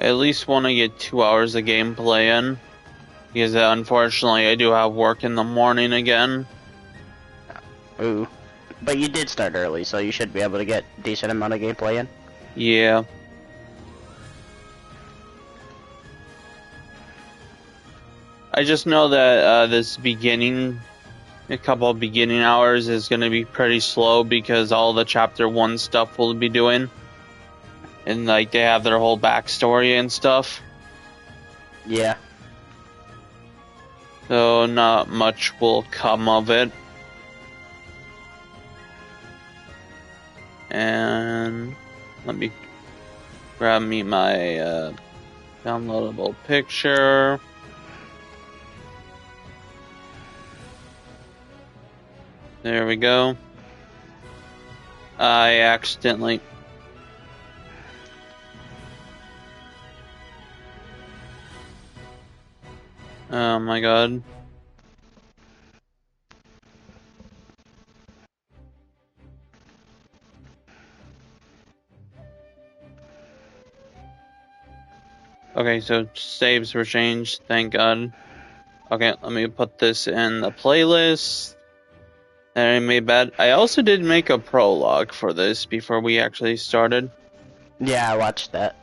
I at least want to get 2 hours of gameplay in. Because unfortunately I do have work in the morning again. Ooh. But you did start early, so you should be able to get a decent amount of gameplay in. Yeah. I just know that this a couple of beginning hours is going to be pretty slow because all the chapter 1 stuff will be doing. And like they have their whole backstory and stuff. Yeah. So not much will come of it. And let me grab me my downloadable picture. There we go. I accidentally... Oh my god. Okay, so saves were changed, thank god. Okay, let me put this in the playlist. And I made bad. I also did make a prologue for this before we actually started. Yeah, I watched that.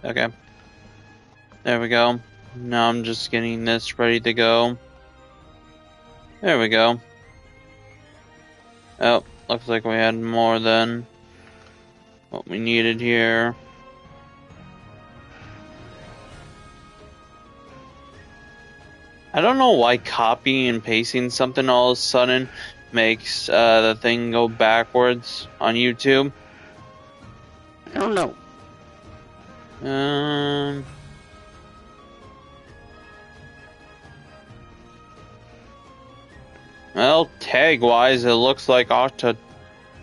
Okay. There we go. Now I'm just getting this ready to go. There we go. Oh, looks like we had more than what we needed here. I don't know why copying and pasting something all of a sudden makes the thing go backwards on YouTube. I don't know. Well, tag-wise, it looks like Octopath.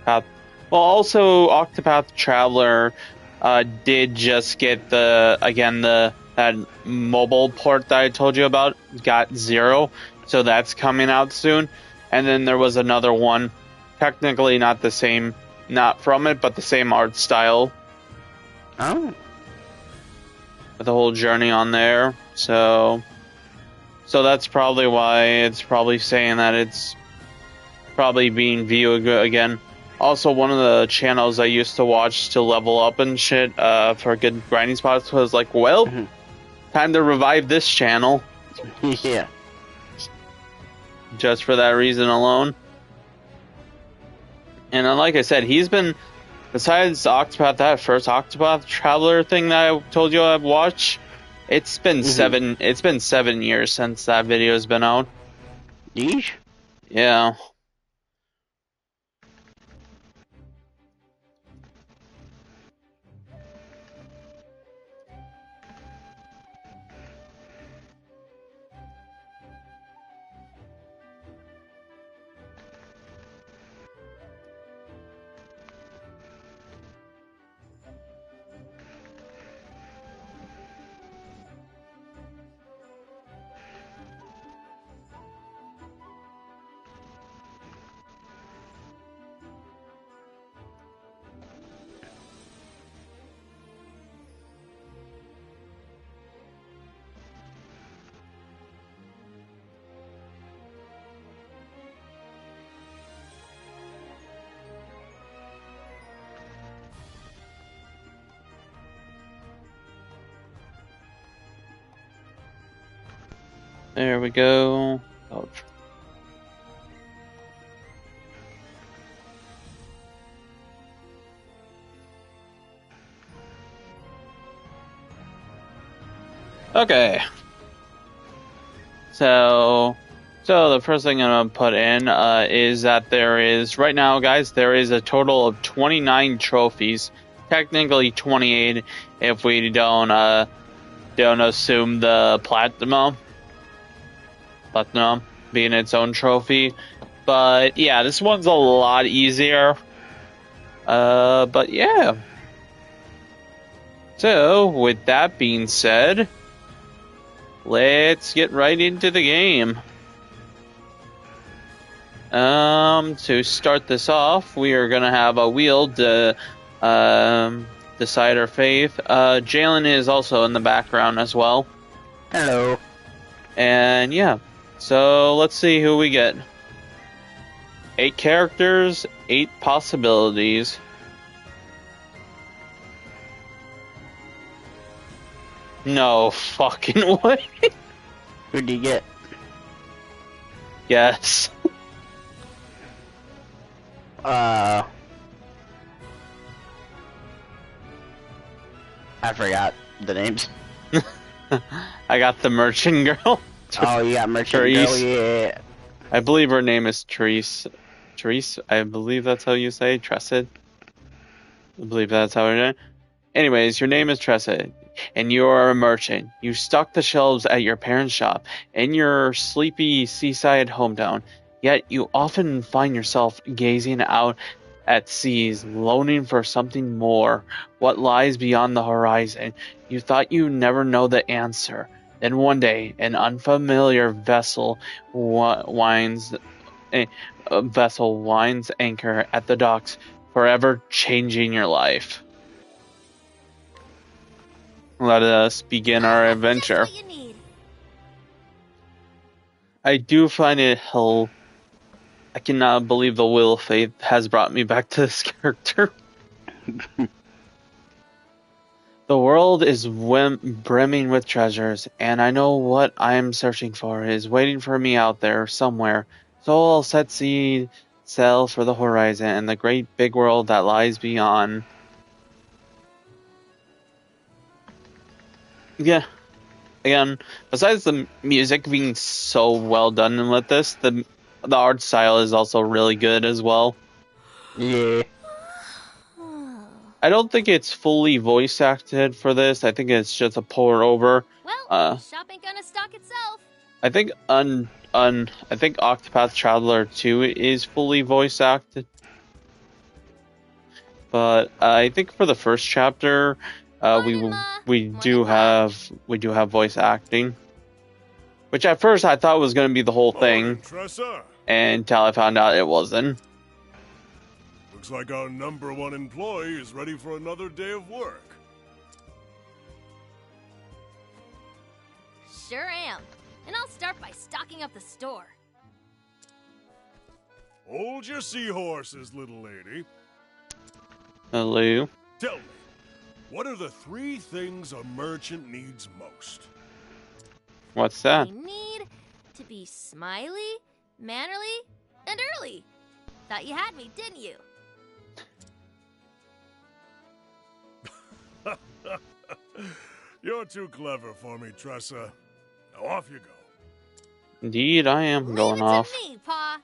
Well, also Octopath Traveler did just get that mobile port that I told you about got 0, so that's coming out soon. And then there was another one, technically not the same, not from it, but the same art style. Oh. With the whole journey on there, so that's probably why it's probably saying that it's probably being viewed again. Also, one of the channels I used to watch to level up and shit for good grinding spots was like, well, time to revive this channel. Yeah. Just for that reason alone. And like I said, he's been, besides Octopath, that first Octopath Traveler thing that I told you I've watched, it's been 7 years since that video's been out. Yeesh. Yeah. There we go. Oh. Okay. So the first thing I'm going to put in is that there is, right now, guys, there is a total of 29 trophies technically 28 if we don't assume the platinum being its own trophy. But yeah, this one's a lot easier. But yeah. So, with that being said, let's get right into the game. To start this off, we are gonna have a wheel to decide our fate. Jalen is also in the background as well. Hello. And yeah, so let's see who we get. 8 characters, 8 possibilities. No fucking way. Who'd you get? Yes. I forgot the names. I got the merchant girl. Oh, you got merchant Therese. girl, yeah. I believe her name is Therese. Therese, I believe that's how you say Tressid. I believe that's how it is. Anyways, your name is Tressid, and you are a merchant. You stock the shelves at your parents' shop in your sleepy seaside hometown. Yet you often find yourself gazing out at seas, longing for something more. What lies beyond the horizon? You thought you'd never know the answer. Then one day, an unfamiliar vessel winds anchor at the docks, forever changing your life. Let us begin our adventure. I do find it I cannot believe the Wheel of Fate has brought me back to this character. The world is brimming with treasures, and I know what I am searching for is waiting for me out there somewhere. So I'll set sail for the horizon and the great big world that lies beyond. Yeah. Again, besides the music being so well done with this, the art style is also really good as well. Yeah. I don't think it's fully voice acted for this. I think it's just a pour over. Well, shop ain't gonna stock itself. I think I think Octopath Traveler 2 is fully voice acted. But I think for the first chapter, we do have voice acting, which at first I thought was going to be the whole thing, until I found out it wasn't. Looks like our #1 employee is ready for another day of work. Sure am. And I'll start by stocking up the store. Hold your seahorses, little lady. Hello. Tell me, what are the 3 things a merchant needs most? What's that? I need to be smiley, mannerly, and early. Thought you had me, didn't you? You're too clever for me, Tressa. Now off you go. Indeed, I am Leave going it off. to me, Pa.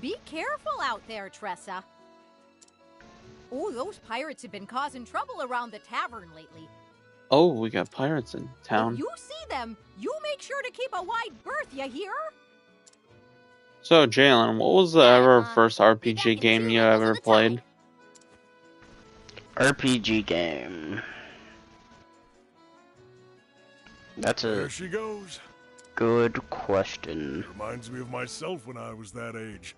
Be careful out there, Tressa. Oh, those pirates have been causing trouble around the tavern lately. Oh, we got pirates in town. If you see them, you make sure to keep a wide berth, you hear? So, Jalen, what was the first RPG game you ever played? RPG game. That's There a she goes. good question. Reminds me of myself when I was that age.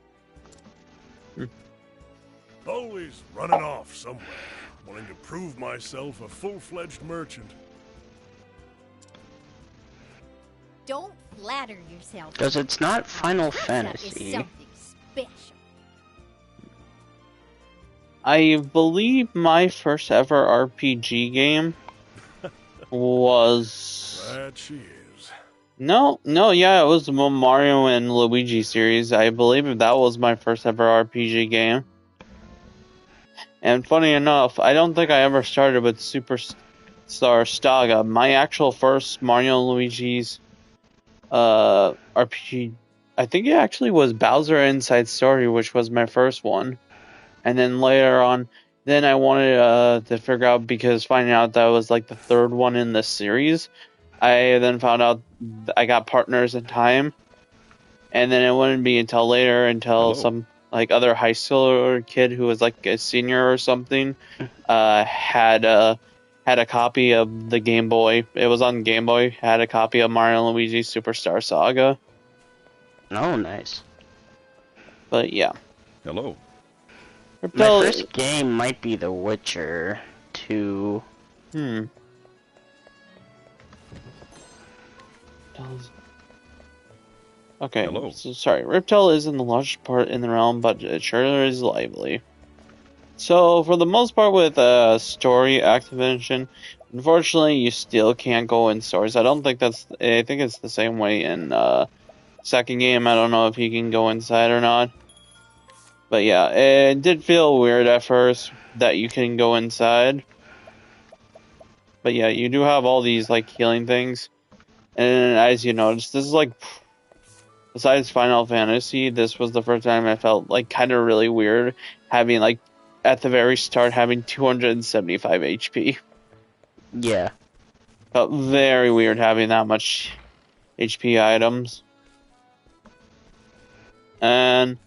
Always running off somewhere, wanting to prove myself a full-fledged merchant. Don't flatter yourself. Because it's not Final Tressa is Fantasy. something special. I believe my first ever RPG game was... That she is. No, yeah, it was the Mario and Luigi series. I believe that was my first ever RPG game. And funny enough, I don't think I ever started with Superstar Saga. My actual first Mario and Luigi's RPG, I think it actually was Bowser Inside Story, which was my first one. And then later on, then I wanted to figure out, because finding out that was like the third one in the series, I then found out I got Partners in Time, and then it wouldn't be until later until some like other high schooler kid who was like a senior or something had a copy of the Game Boy. It was on Game Boy. Had a copy of Mario and Luigi Superstar Saga. Oh, nice. But yeah. Hello. My first game might be The Witcher 2. Okay, Hello. so sorry. Riptail isn't the largest part in the realm, but it sure is lively. So, for the most part with story activation, unfortunately, you still can't go in stores. I think it's the same way in second game. I don't know if you can go inside or not. But yeah, it did feel weird at first that you can go inside. But yeah, you do have all these like healing things. And as you notice, this is like, besides Final Fantasy, this was the first time I felt like kind of really weird having like at the very start having 275 HP. Yeah. Felt very weird having that much HP items. And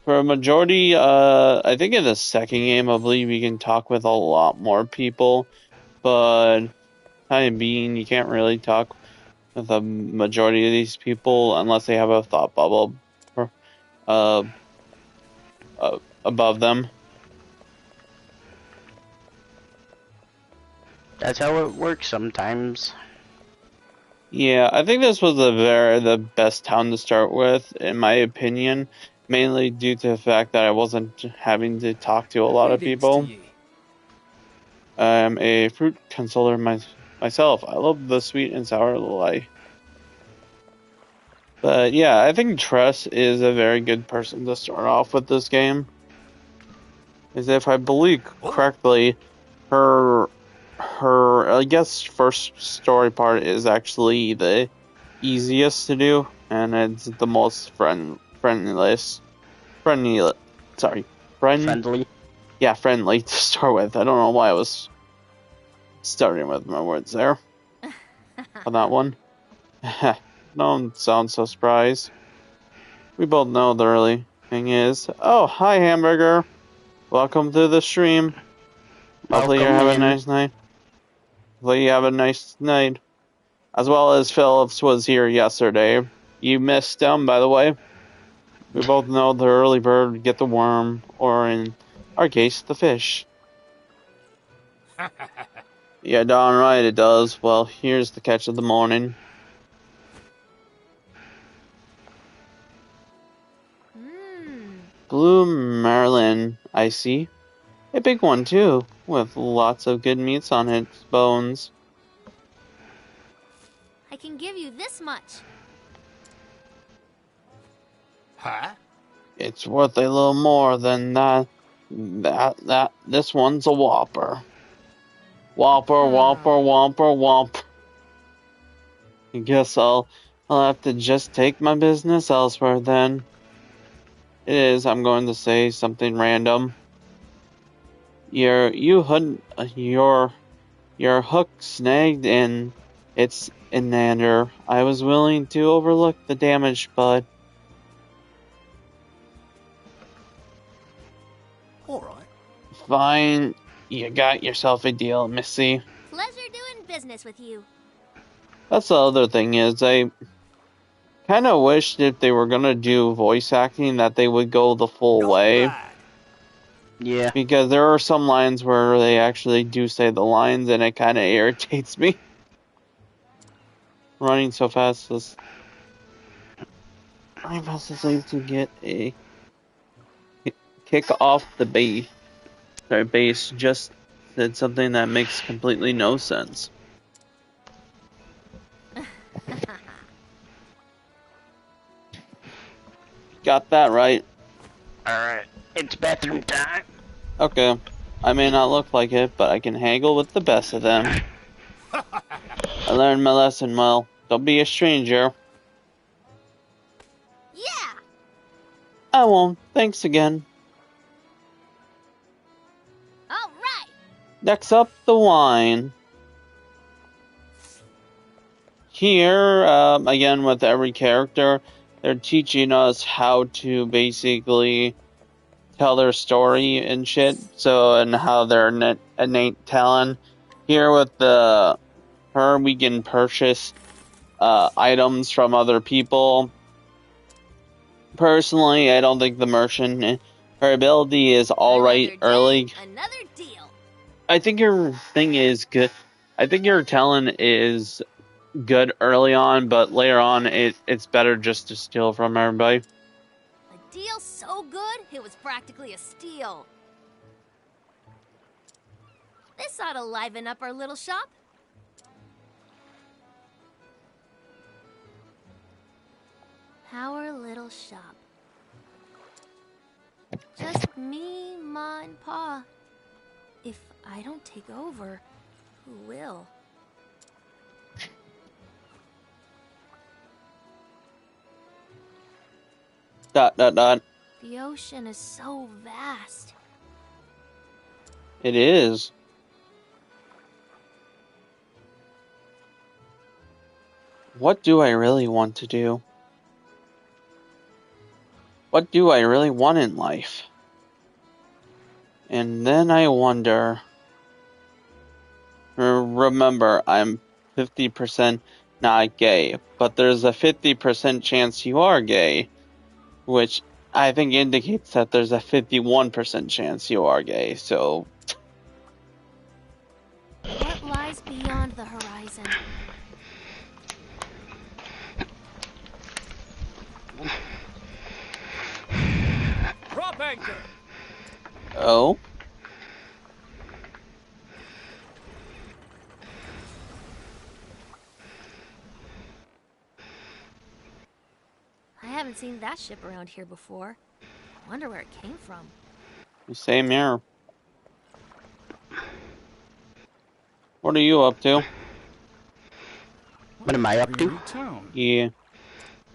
for a majority, I think in the second game, I believe you can talk with a lot more people. But time being, you can't really talk with the majority of these people unless they have a thought bubble above them. That's how it works sometimes. Yeah, I think this was the best town to start with, in my opinion, mainly due to the fact that I wasn't having to talk to a lot of people. I'm a fruit consoler myself. I love the sweet and sour lily. But yeah, I think Tress is a very good person to start off with this game. As if I believe correctly, her I guess first story part is actually the easiest to do, and it's the most friendly. Yeah, friendly to start with. I don't know why I was starting with my words there on that one. Don't sound so surprised. We both know the early thing is. Oh, hi, Hamburger. Welcome to the stream. Hopefully you're having a nice night. Hopefully you have a nice night. As well as Phillips was here yesterday. You missed him, by the way. We both know the early bird get the worm, or in our case, the fish. Yeah, darn right it does. Well, here's the catch of the morning. Blue Marlin, I see. A big one, too, with lots of good meats on its bones. I can give you this much. Huh? It's worth a little more than that. This one's a whopper. Whopper, whomp. I guess I'll have to just take my business elsewhere then. It is, I'm going to say something random. Your hook snagged and it's inander. I was willing to overlook the damage, but Alright. fine. You got yourself a deal, Missy. Pleasure doing business with you. That's the other thing is, I kind of wished if they were gonna do voice acting that they would go the full way. Yeah. Because there are some lines where they actually do say the lines, and it kind of irritates me. Running so fast is... Running fast is like to get a... kick off the base. Sorry, base just said something that makes completely no sense. Got that right. Alright. It's bathroom time. Okay. I may not look like it, but I can haggle with the best of them. I learned my lesson well. Don't be a stranger. Yeah! I won't. Thanks again. All Next up, the wine. Here, again, with every character, they're teaching us how to basically tell their story and shit. So, and how their innate talent. Here with her, we can purchase items from other people. Personally, I don't think the merchant, her ability is alright early. Another deal. I think your thing is good. I think your talent is good early on, but later on, it's better just to steal from everybody. A deal so good, it was practically a steal. This ought to liven up our little shop. Our little shop. Just me, Ma, and Pa. If I don't take over, who will? ... The ocean is so vast. It is. What do I really want to do? What do I really want in life? And then I wonder... Remember, I'm 50% not gay, but there's a 50% chance you are gay, which I think indicates that there's a 51% chance you are gay, so... What lies beyond the horizon? Drop anchor! Oh? I haven't seen that ship around here before. Wonder where it came from. Same here. What are you up to? What am I up to? Really town. Yeah.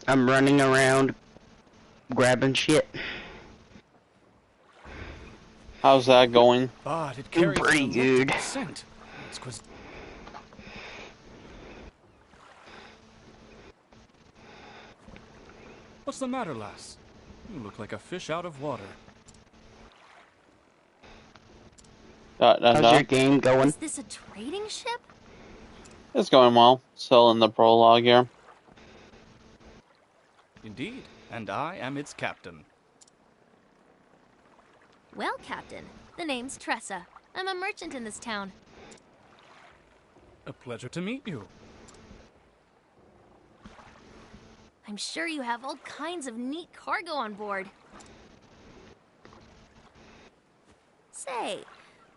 I'm running around grabbing shit. How's that going? But it carries Pretty an good. electrical scent. It's What's the matter, lass? You look like a fish out of water. How's your game going? Is this a trading ship? It's going well. Still in the prologue here. Indeed, and I am its captain. Well, Captain, the name's Tressa. I'm a merchant in this town. A pleasure to meet you. I'm sure you have all kinds of neat cargo on board. Say,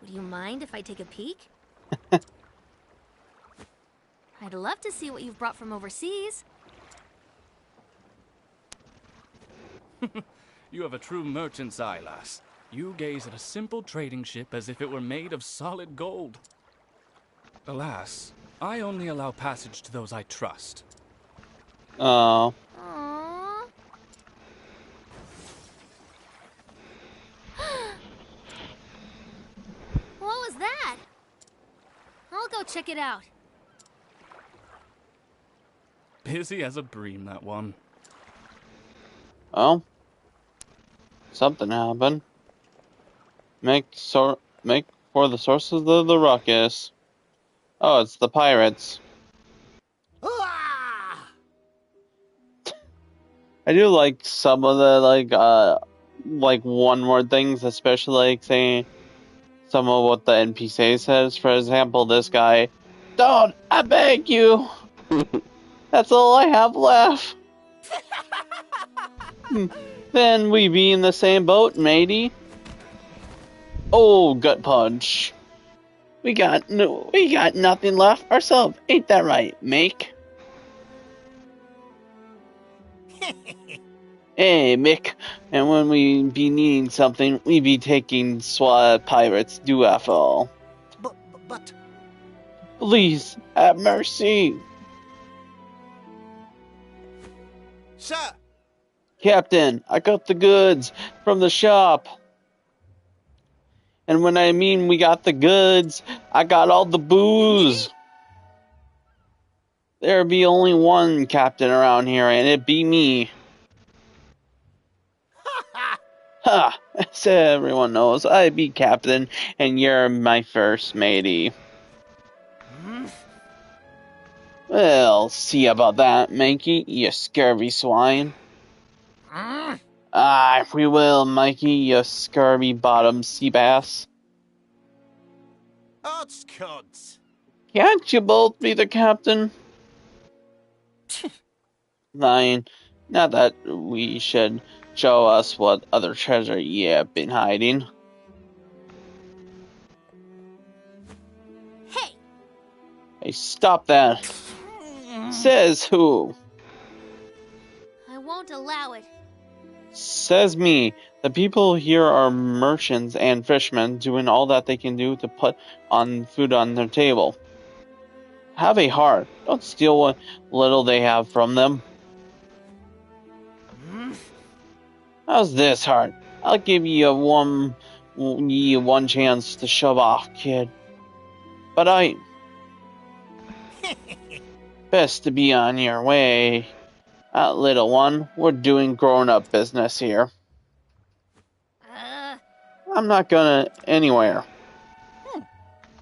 would you mind if I take a peek? I'd love to see what you've brought from overseas. You have a true merchant's eye, lass. You gaze at a simple trading ship as if it were made of solid gold. Alas, I only allow passage to those I trust. Oh. Aww. What was that? I'll go check it out. Busy as a bream, that one. Oh. Something happened. Make for the sources of the ruckus. Oh, it's the pirates. I do like some of the like one word things, especially like saying some of what the NPC says. For example, this guy, "Don't, I beg you. That's all I have left." Then we be in the same boat, matey. Oh, gut punch. We got nothing left ourselves. Ain't that right, Mick? Hey, Mick. And when we be needing something, we be taking SWAT pirates do after all. But... Please, have mercy. Sir! Captain, I got the goods from the shop. And when I mean we got the goods, I got all the booze. There be only one captain around here, and it be me. Ha! As everyone knows, I be captain, and you're my first matey. Well, see about that, Mikey, you scurvy swine. Aye, we will, Mikey, you scurvy-bottom sea bass. Odscods. Can't you both be the captain? Fine. Not that we should show us what other treasure ye have been hiding. Hey! Hey, stop that. Says who? I won't allow it. Says me. The people here are merchants and fishermen doing all that they can do to put on food on their table. Have a heart. Don't steal what little they have from them. How's this, heart? I'll give you one chance to shove off, kid. But I best to be on your way. Little one, we're doing grown-up business here. I'm not gonna anywhere.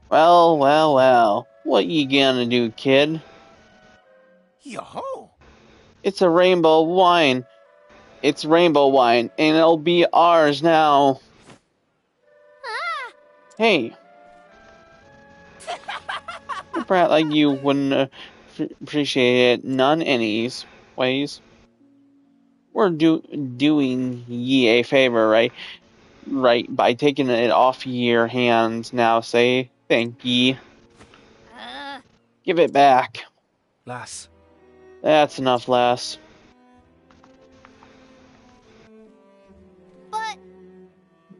Well. What you gonna do, kid? Yo-ho! It's a rainbow wine. It's rainbow wine, and it'll be ours now. Hey. A brat like you wouldn't appreciate it none anyways. We're doing ye a favor, right? Right, by taking it off your hands now. Say thank ye. Give it back. Lass, That's enough, lass.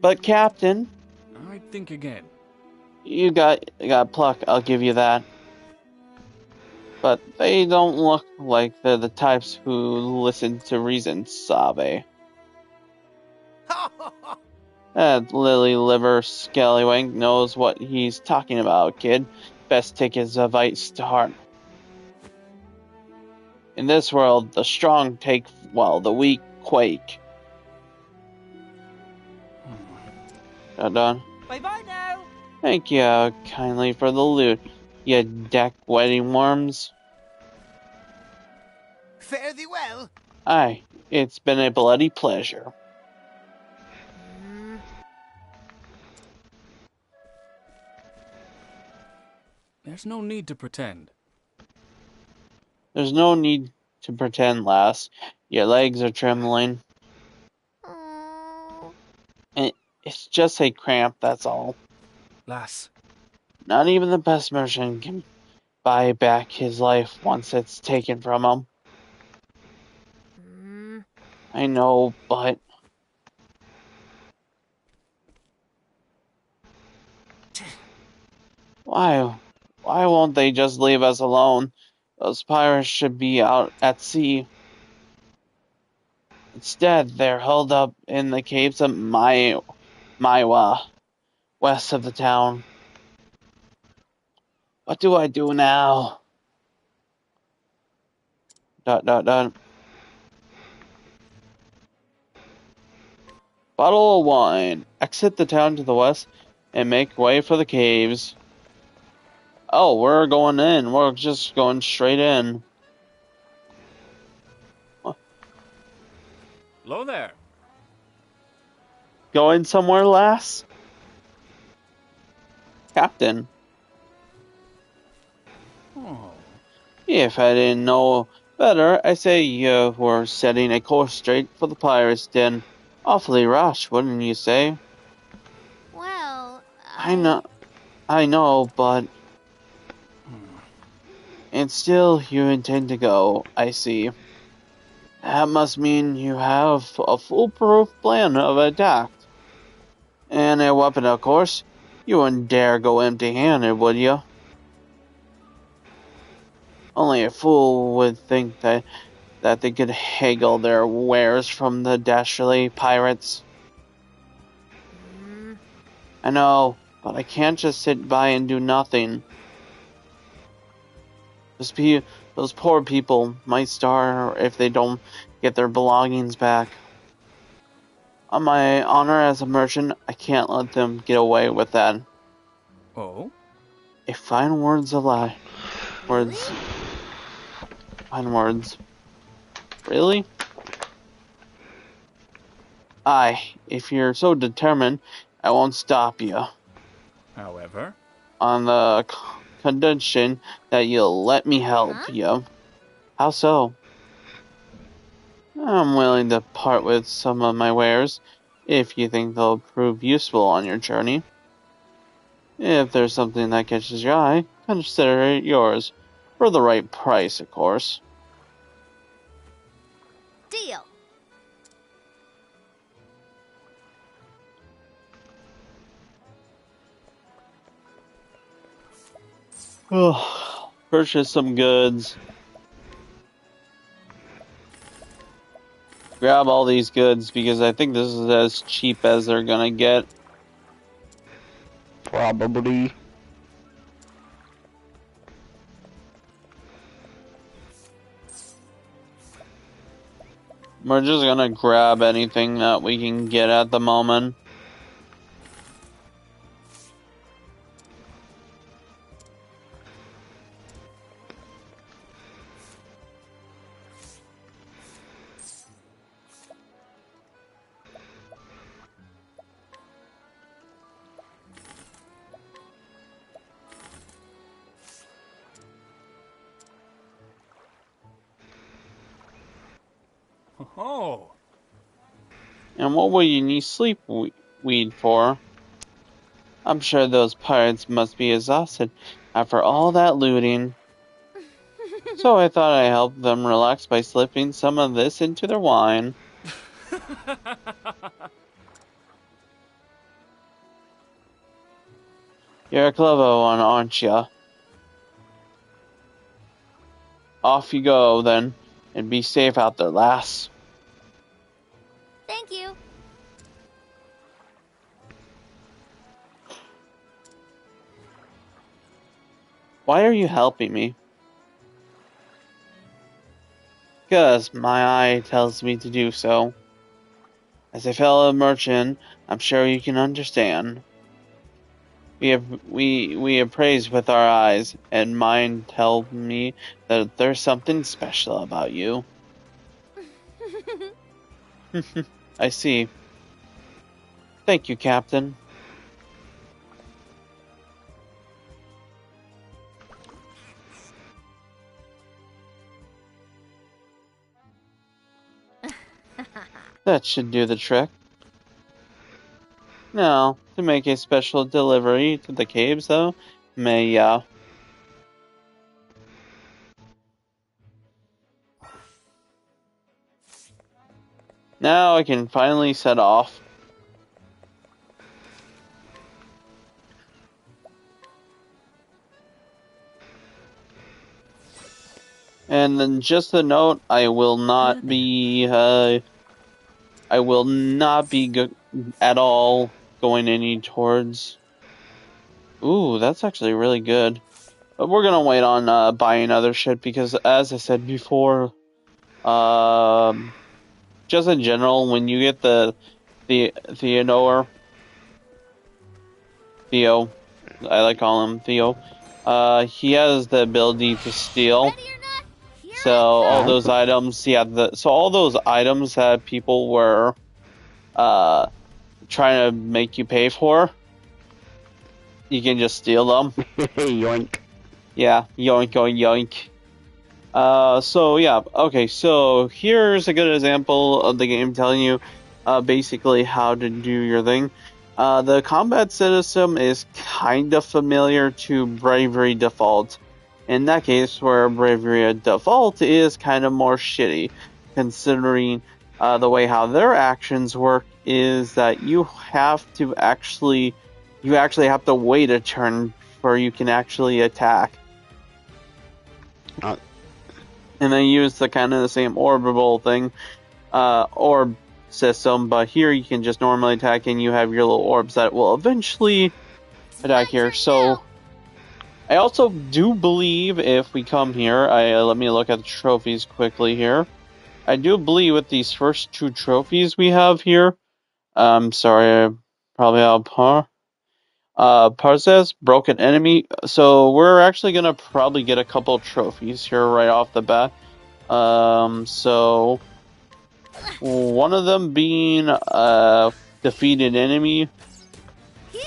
But Captain, I'd think again. you got pluck, I'll give you that. But they don't look like they're the types who listen to reason, Save. That lily liver scallywag knows what he's talking about, kid. Best take his advice to heart. In this world, the strong take while the weak quake. Done. Bye-bye now. Thank you kindly for the loot, you deck wedding worms. Fare thee well. Aye, it's been a bloody pleasure. There's no need to pretend. There's no need to pretend, lass. Your legs are trembling. It's just a cramp, that's all. Lass, Not even the best merchant can buy back his life once it's taken from him. I know, but... Why won't they just leave us alone? Those pirates should be out at sea. Instead, they're held up in the caves of Maiwa, west of the town. What do I do now? ... Bottle of wine. Exit the town to the west and make way for the caves. Oh, we're going in. We're just going straight in. hello there. Going somewhere, lass? Captain. Oh, If I didn't know better, I'd say you were setting a course straight for the pirates' den. Awfully rash, wouldn't you say? Well, I know, but... And still, you intend to go, I see. That must mean you have a foolproof plan of attack. And a weapon, of course. You wouldn't dare go empty-handed, would you? Only a fool would think that they could haggle their wares from the dastardly pirates. I know, but I can't just sit by and do nothing. Those poor people might starve if they don't get their belongings back. On my honor as a merchant, I can't let them get away with that. Oh? If fine words lie. Words. Fine words. Really? Aye, if you're so determined, I won't stop you. However? On the condition that you'll let me help you. How so? I'm willing to part with some of my wares, if you think they'll prove useful on your journey. If there's something that catches your eye, consider it yours. For the right price, of course. Deal. Purchase some goods. Grab all these goods because I think this is as cheap as they're gonna get. Probably. We're just gonna grab anything that we can get at the moment. Oh. And what will you need sleep weed for? I'm sure those pirates must be exhausted after all that looting. So I thought I'd help them relax by slipping some of this into their wine. You're a clever one, aren't you? Off you go, then, and be safe out there, lass. Thank you. Why are you helping me? 'Cause my eye tells me to do so. As a fellow merchant, I'm sure you can understand. We appraise with our eyes, and mine tell me that there's something special about you. I see. Thank you, Captain. That should do the trick. Now, to make a special delivery to the caves, though, may ya. Now I can finally set off. And then just a note, I will not be at all going any towards. Ooh, that's actually really good. But we're gonna wait on buying other shit because, as I said before, just in general, when you get the Theo, I like calling him Theo. He has the ability to steal. Ready or not, here So all those items, all those items that people were trying to make you pay for, you can just steal them. Yoink. Yeah, yoink, yoink, yoink. So yeah, okay, so here's a good example of the game telling you basically how to do your thing. The combat system is kind of familiar to Bravery Default. In that case, where Bravery Default is kind of more shitty, considering the way how their actions work is that you actually have to wait a turn before you can actually attack. And they use the kind of the same orbital thing, system, but here you can just normally attack and you have your little orbs that will eventually attack here. So I also do believe if we come here, let me look at the trophies quickly here. I do believe with these first 2 trophies we have here, sorry, I probably have Parses, Broken Enemy. So we're actually gonna probably get a couple trophies here right off the bat. So one of them being defeated enemy.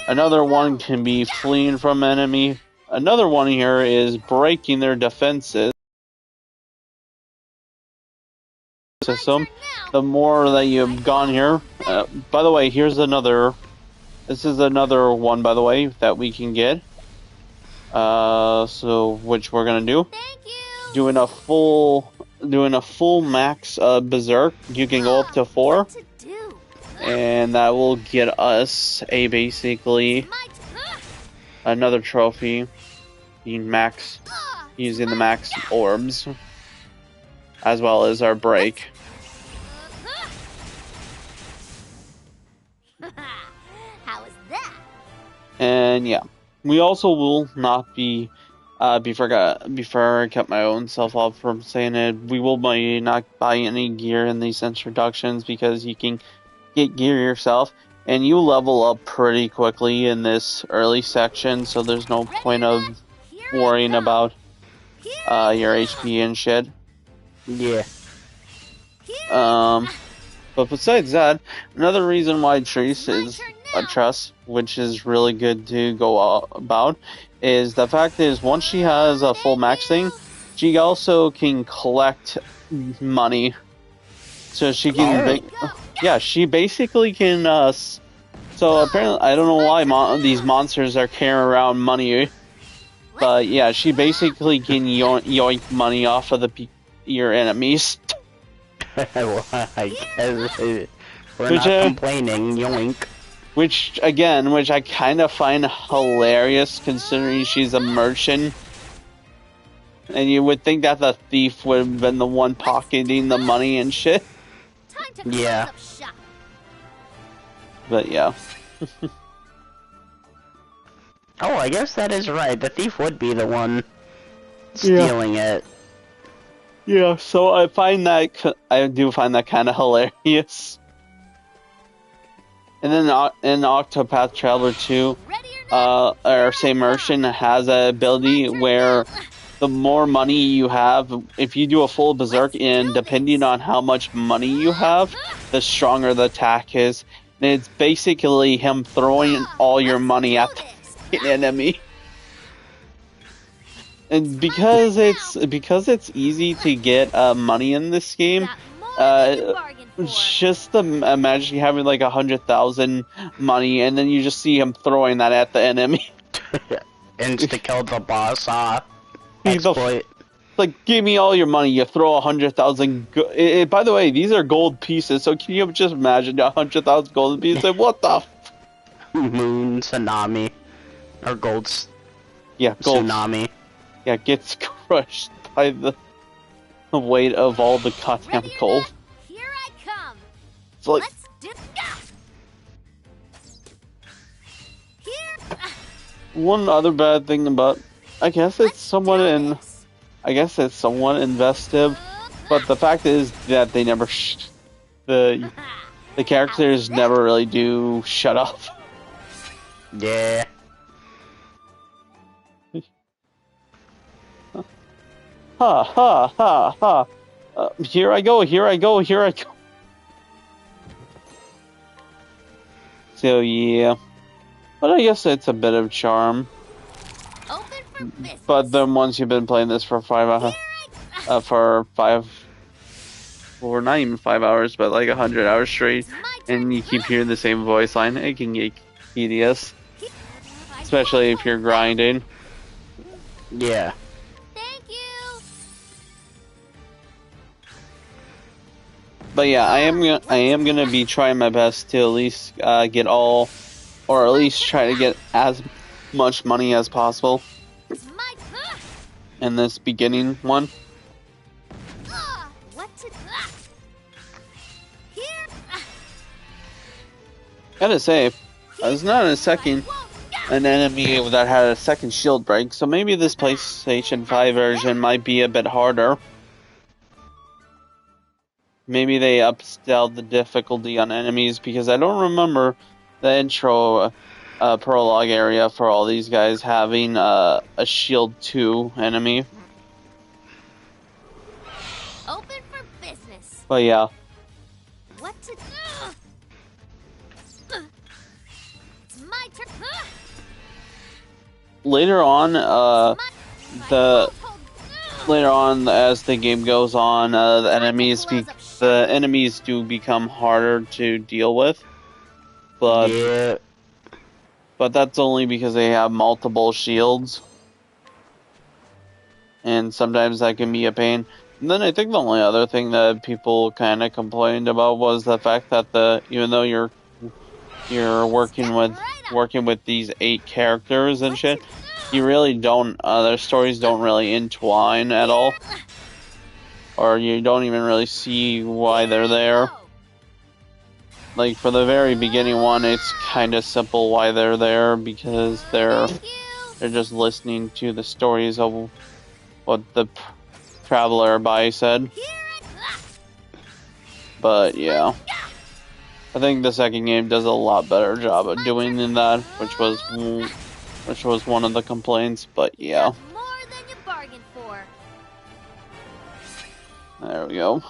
Another one can be fleeing from enemy. Another one here is breaking their defenses system. The more that you've gone here, by the way, here's another. This is another one, by the way, that we can get. So which we're gonna do. Thank you. Doing a full max berserk. You can go up to 4, What to do? and that will get us a basically another trophy. Being max, using the max orbs, as well as our break. How is that? And yeah, we also will not be. Before I kept my own self up from saying it, we will not buy any gear in these introductions because you can get gear yourself and you level up pretty quickly in this early section, so there's no point of worrying about your HP and shit. Yeah. But besides that, another reason why Trace is a trust, which is really good to go about, is the fact is once she has a full max thing, she also can collect money. So she can, she basically can. So apparently, I don't know why these monsters are carrying around money, but yeah, she basically can yoink money off of your enemies. Well, I guess we're not complaining, yoink. Which I kind of find hilarious considering she's a merchant. And you would think that the thief would have been the one pocketing the money and shit. Time to Yeah. close up shop. But yeah. Oh, I guess that is right. The thief would be the one stealing it. Yeah, so I do find that kind of hilarious. And then in Octopath Traveler 2, our same merchant has an ability where the more money you have, if you do a full berserk, and depending on how much money you have, the stronger the attack is. And it's basically him throwing all your money at the enemy. And because it's easy to get money in this game, just imagine having like 100,000 money, and then you just see him throwing that at the enemy. Insta kill the boss, exploit. Like, give me all your money. You throw 100,000. By the way, these are gold pieces. So can you just imagine 100,000 gold pieces? What the? Moon tsunami, or gold. Yeah, gold Tsunami. Yeah, gets crushed by the weight of all the goddamn gold. Here I come. It's like, Let's do. Here. one other bad thing about, I guess it's somewhat investive, but the fact is that they never the characters never really do shut up. Yeah. Ha ha ha ha. Here I go. So yeah, but I guess it's a bit of charm. Open for business. But then once you've been playing this for 5 hours, or not even 5 hours, but like 100 hours straight, and you keep hearing the same voice line, it can get tedious, especially if you're grinding. Yeah. Thank you. But yeah, I am gonna be trying my best to at least get all, or at least try to get as much money as possible It's my in this beginning one. what to here. Gotta say, there's not an enemy that had a second shield break, so maybe this PlayStation 5 version might be a bit harder. Maybe they upscaled the difficulty on enemies, because I don't remember the intro prologue area for all these guys having a shield 2 enemy. Open for business. But yeah. What to do? It's my turn. Later on, later on as the game goes on, the enemies do become harder to deal with. But Yeah. but that's only because they have multiple shields, and sometimes that can be a pain. And then I think the only other thing that people kind of complained about was the fact that even though you're working with these 8 characters and shit, you really don't, their stories don't really entwine at all, or you don't even really see why they're there. Like for the very beginning one, it's kind of simple why they're there, because they're just listening to the stories of what the traveler by said. But yeah, I think the second game does a lot better job of doing than that, which was one of the complaints. But yeah, More than you bargained for. there we go.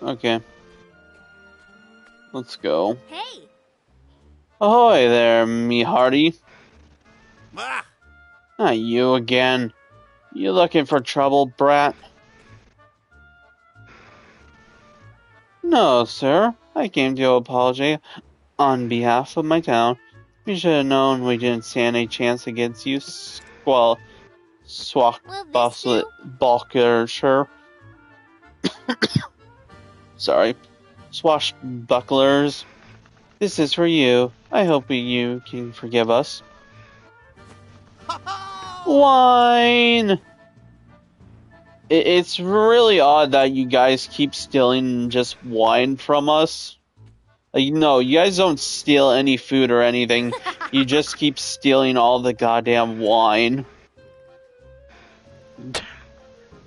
Okay, let's go. Hey, Ahoy there, me hearty. Ah, Not you again. You looking for trouble, brat? No, sir. I came to apologize on behalf of my town. We should have known we didn't stand a chance against you, swashbuckler. Sorry. Swashbucklers. This is for you. I hope you can forgive us. Wine! It's really odd that you guys keep stealing just wine from us. Like, no, you guys don't steal any food or anything. You just keep stealing all the goddamn wine.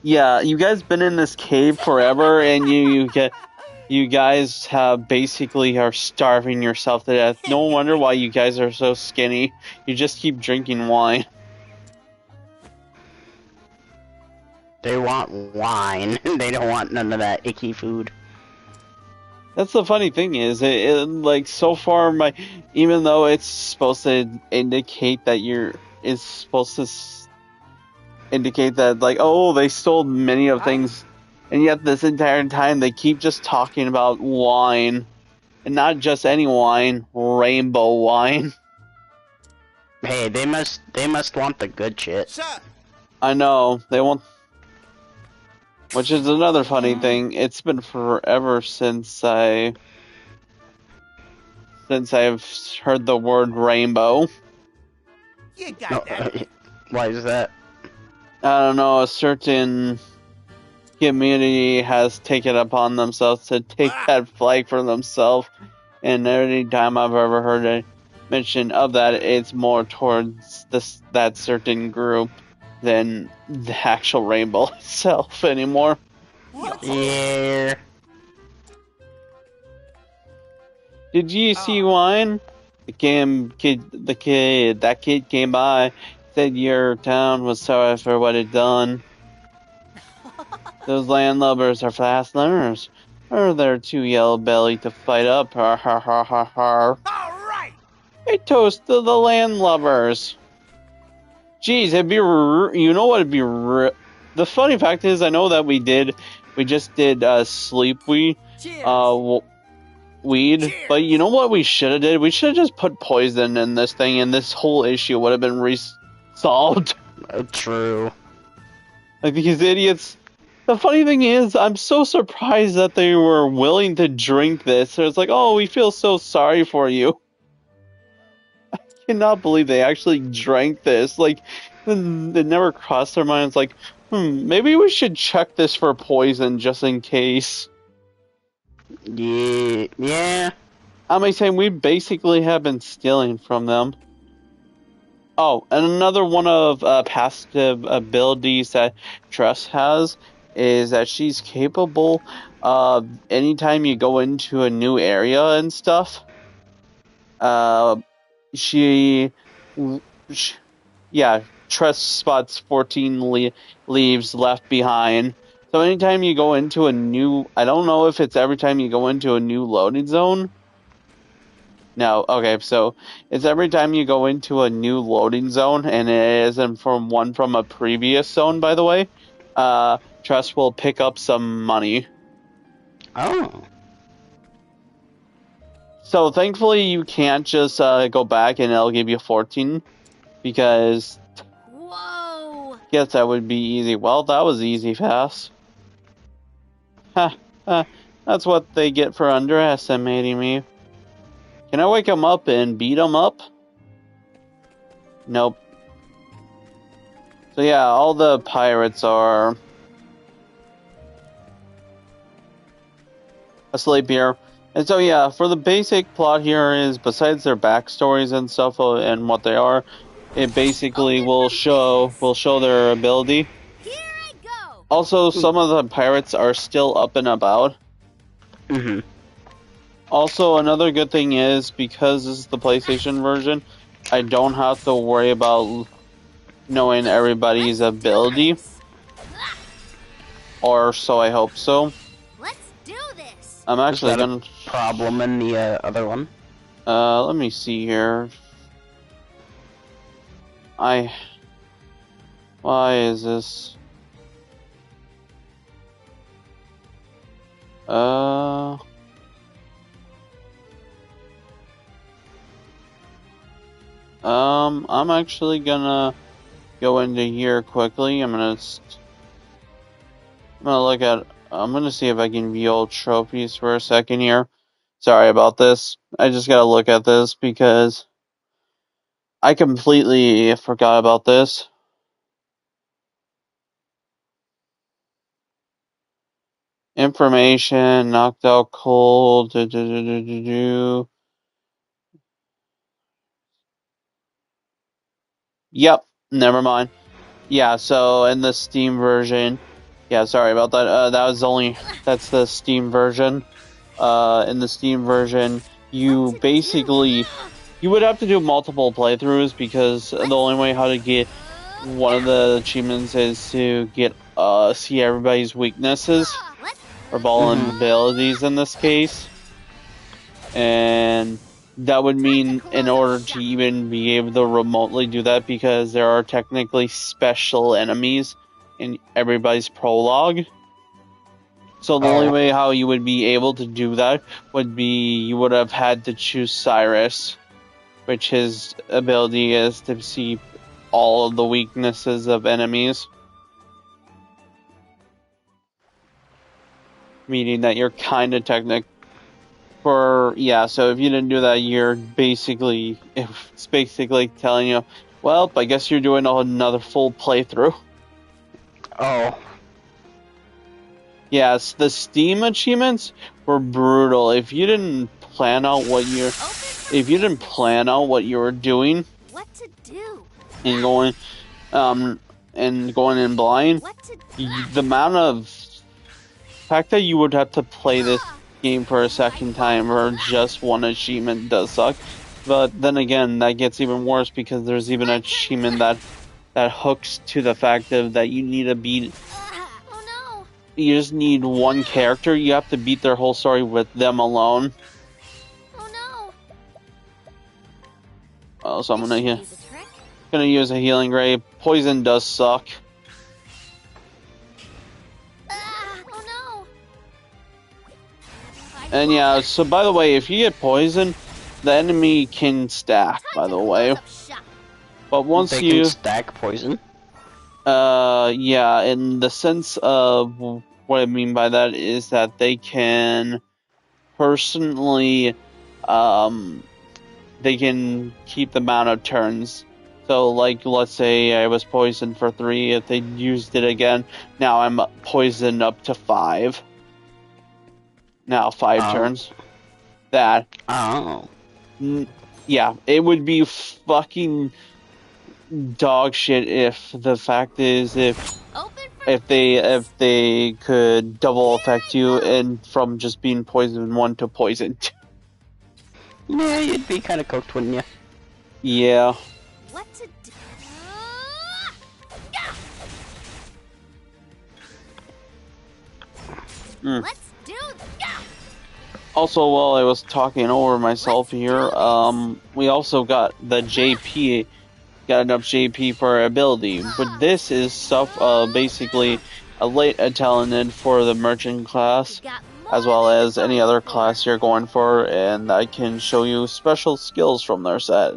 Yeah, you guys been in this cave forever, and you guys have basically are starving yourself to death. No wonder why you guys are so skinny. You just keep drinking wine. They want wine. They don't want none of that icky food. That's the funny thing is, like so far even though it's supposed to indicate that indicate that like, oh, they stole many of things, and yet this entire time they keep just talking about wine, and not just any wine, rainbow wine. Hey, they must want the good shit. sir. I know they want. Which is another funny thing. It's been forever since I've heard the word rainbow. You got No, that. why is that? I don't know, a certain community has taken upon themselves to take that flag for themselves, and every time I've ever heard a mention of that, it's more towards that certain group than the actual rainbow itself anymore. Yeah. Did you see wine? That kid came by, said your town was sorry for what it done. Those landlubbers are fast learners. Or they're too yellow-bellied to fight up. Har har har har har. All right. A toast to the landlubbers. Jeez, you know what it'd be the funny fact is, I know that we just did sleep weed, but you know what we should have did? We should have just put poison in this thing, and this whole issue would have been solved. True. Like, these idiots. The funny thing is, I'm so surprised that they were willing to drink this. It's like, oh, we feel so sorry for you. I cannot believe they actually drank this. Like, And it never crossed their minds like, maybe we should check this for poison just in case. Yeah. I'm saying we basically have been stealing from them. Oh, and another one of passive abilities that Tress has is that she's capable of anytime you go into a new area and stuff. She, yeah, Tress spots 14 leaves left behind. So anytime you go into a new, I don't know if it's every time you go into a new loading zone. No, okay, so it's every time you go into a new loading zone, and it isn't from one from a previous zone, by the way, Tress will pick up some money. Oh. So thankfully you can't just go back and it'll give you 14, because Whoa! guess that would be easy. Well, that was easy fast. That's what they get for underestimating me. Can I wake him up and beat him up? Nope. So yeah, all the pirates are asleep here. And so yeah, for the basic plot here is, besides their backstories and stuff and what they are, it basically will show their ability. Here I go! Also, some of the pirates are still up and about. Mm-hmm. Also, another good thing is, because this is the PlayStation version, I don't have to worry about knowing everybody's ability. Or so I hope so. Let's do this! I'm actually Is that gonna... a problem in the other one? let me see here. Why is this? I'm actually gonna go into here quickly. I'm gonna look at. I'm gonna see if I can view old trophies for a second here. Sorry about this. I just gotta look at this because I completely forgot about this. Information, knocked out cold. Yep, never mind. Yeah, so in the Steam version, yeah, sorry about that. That's the Steam version. In the Steam version, you basically, you would have to do multiple playthroughs, because the only way how to get one of the achievements is to get, see everybody's weaknesses, or vulnerabilities in this case. And that would mean, in order to even be able to remotely do that, because there are technically special enemies in everybody's prologue. So the only way how you would be able to do that would be, you would have had to choose Cyrus, which his ability is to see all of the weaknesses of enemies. Meaning that you're kind of so if you didn't do that, it's basically telling you, well, I guess you're doing another full playthrough. Oh. Yes, the Steam achievements were brutal. If you didn't plan out what you were doing, What to do? and going in blind, the amount of fact that you would have to play this game for a second time or just one achievement does suck. But then again, that gets even worse, because there's even an achievement that hooks to the fact that you need to beat. Oh no! You just need one character. You have to beat their whole story with them alone. Oh no! Oh, so I'm This gonna should use a trick. use a healing ray. Poison does suck. Oh no! And yeah, so by the way, if you get poisoned, the enemy can stack, by the way. But once They you can stack poison? yeah, in the sense of what I mean by that is that they can personally, they can keep the amount of turns. So, like, let's say I was poisoned for 3. If they used it again, now I'm poisoned up to 5. Now 5 turns. That. Oh. Yeah, it would be fucking dog shit if the fact is if they could double affect you and from just being poison 1 to poison 2. Yeah, you'd be kind of cooked, wouldn't you? Yeah. What to do? Let's do. Also, while I was talking over myself here, we also got the JP, got enough JP for our ability. But this is stuff, basically a late talented for the merchant class, as well as any other class you're going for, and I can show you special skills from their set.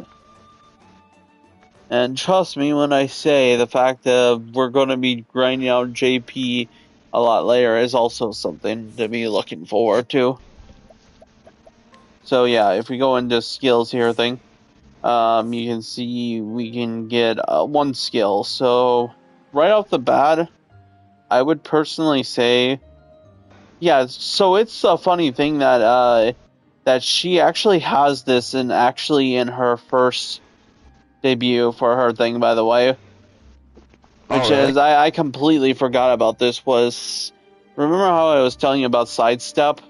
And trust me when I say the fact that we're going to be grinding out JP a lot later is also something to be looking forward to. So yeah, if we go into skills here thing, you can see we can get 1 skill. So right off the bat, I would personally say, yeah. So it's a funny thing that that she actually has this in her first debut for her thing, by the way. Which is, I completely forgot about this. Was, remember how I was telling you about sidestep?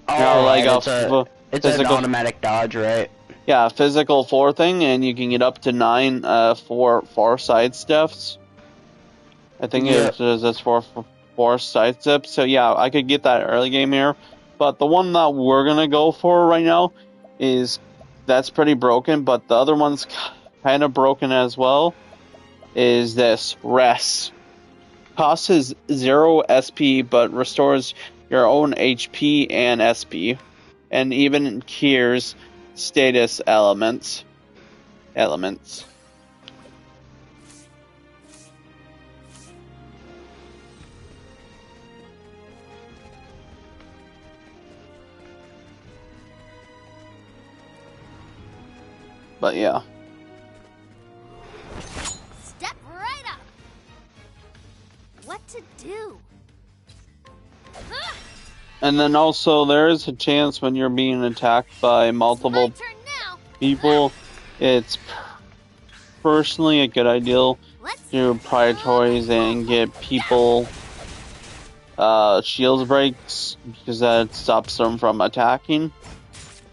Oh, Now, right. like It's an automatic dodge, right? Yeah, physical 4 thing, and you can get up to 9 for sidesteps. I think it's four sidesteps. So yeah, I could get that early game here. But the one that we're gonna go for right now is that's pretty broken, but the other one's kind of broken as well. Is this rest? Costs is 0 SP, but restores your own HP and SP, and even cures status elements. But yeah. Step right up. What to do? And then also there is a chance when you're being attacked by multiple people, it's personally a good idea to prioritize and get people shields breaks, because that stops them from attacking.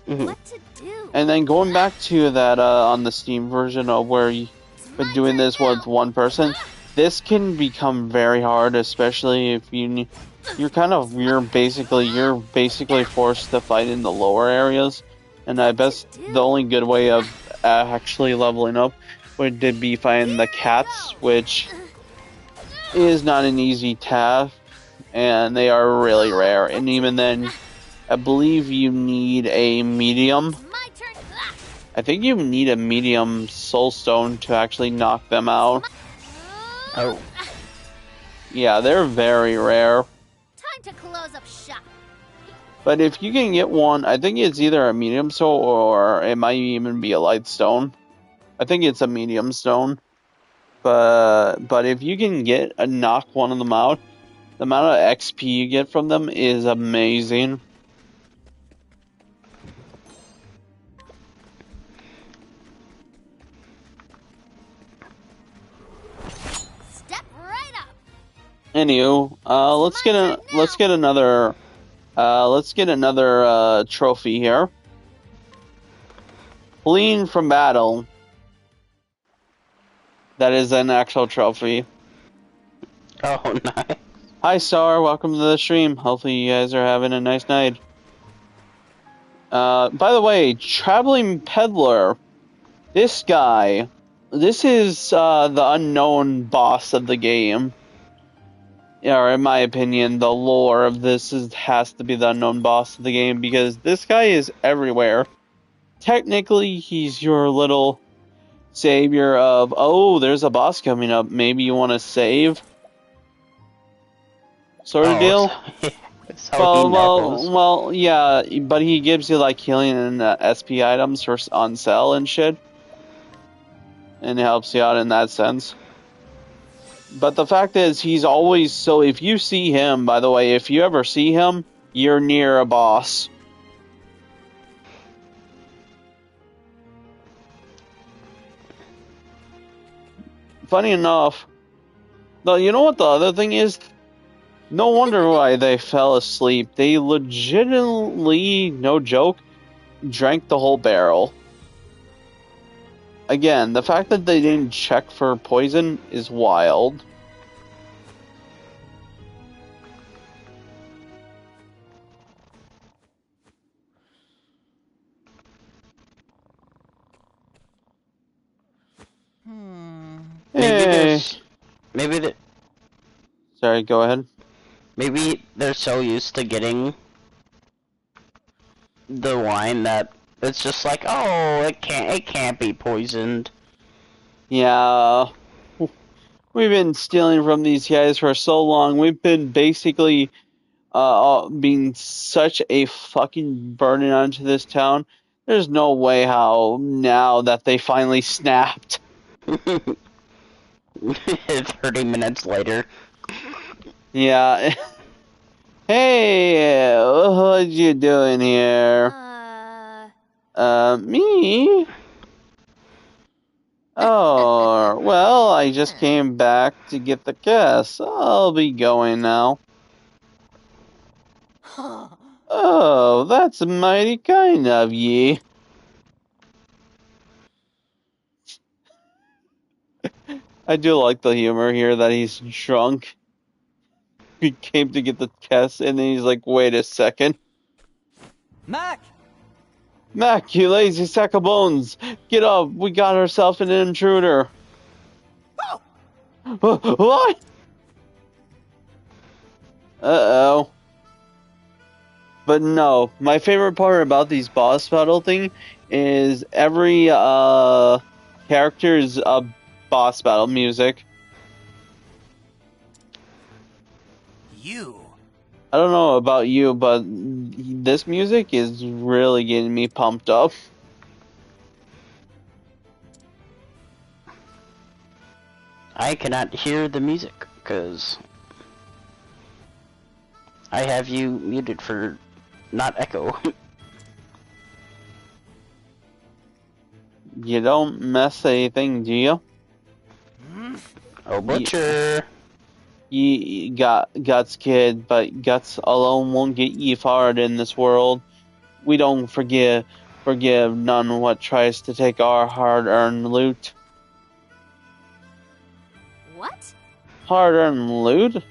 What to do? And then going back to that on the Steam version of where you've been doing this with 1 person, this can become very hard, especially if you're basically forced to fight in the lower areas. And I bet the only good way of actually leveling up would be fighting the cats, which is not an easy task, and they are really rare. And even then, I believe you need a medium. I think you need a medium soul stone to actually knock them out. Oh. Yeah, they're very rare. Time to close up shop. But if you can get one, I think it's either a medium soul or it might even be a light stone. I think it's a medium stone. But if you can knock one of them out, the amount of XP you get from them is amazing. Step right up. Anywho, let's get another trophy here. Fleeing from battle. That is an actual trophy. Oh, nice. Hi, Star. Welcome to the stream. Hopefully you guys are having a nice night. By the way, Traveling Peddler. This guy. This is the unknown boss of the game. Or in my opinion, the lore of this has to be the unknown boss of the game, because this guy is everywhere. Technically, he's your little savior of, oh, there's a boss coming up, maybe you want to save? Sort of deal. Well, yeah, but he gives you like healing and SP items on sale and shit. and helps you out in that sense. But the fact is, he's always, so if you see him, by the way, if you ever see him, you're near a boss. Funny enough, though, you know what the other thing is? No wonder why they fell asleep. They legitimately, no joke, drank the whole barrel. Again, the fact that they didn't check for poison is wild. Hey. Maybe the, Sorry, go ahead. maybe they're so used to getting the wine that it's just like, oh, it can't be poisoned. Yeah. We've been stealing from these guys for so long. We've been basically being such a fucking burden onto this town. There's no way how now that they finally snapped. 30 minutes later. Yeah. Hey, what you doing here? Me? Oh, well, I just came back to get the guests. I'll be going now. Oh, that's mighty kind of ye. I do like the humor here that he's drunk. He came to get the guests, and then he's like, wait a second. Mac! Mac, you lazy sack of bones! Get up! We got ourselves an intruder! What? Uh-oh. But no, my favorite part about these boss battle thing is every character's boss battle music. You. I don't know about you, but this music is really getting me pumped up. I cannot hear the music, because I have you muted for not echo. You don't mess anything, do you? Oh, Butcher! You got Guts, kid, but Guts alone won't get ye far in this world. We don't forgive none what tries to take our hard-earned loot. What? Hard-earned loot?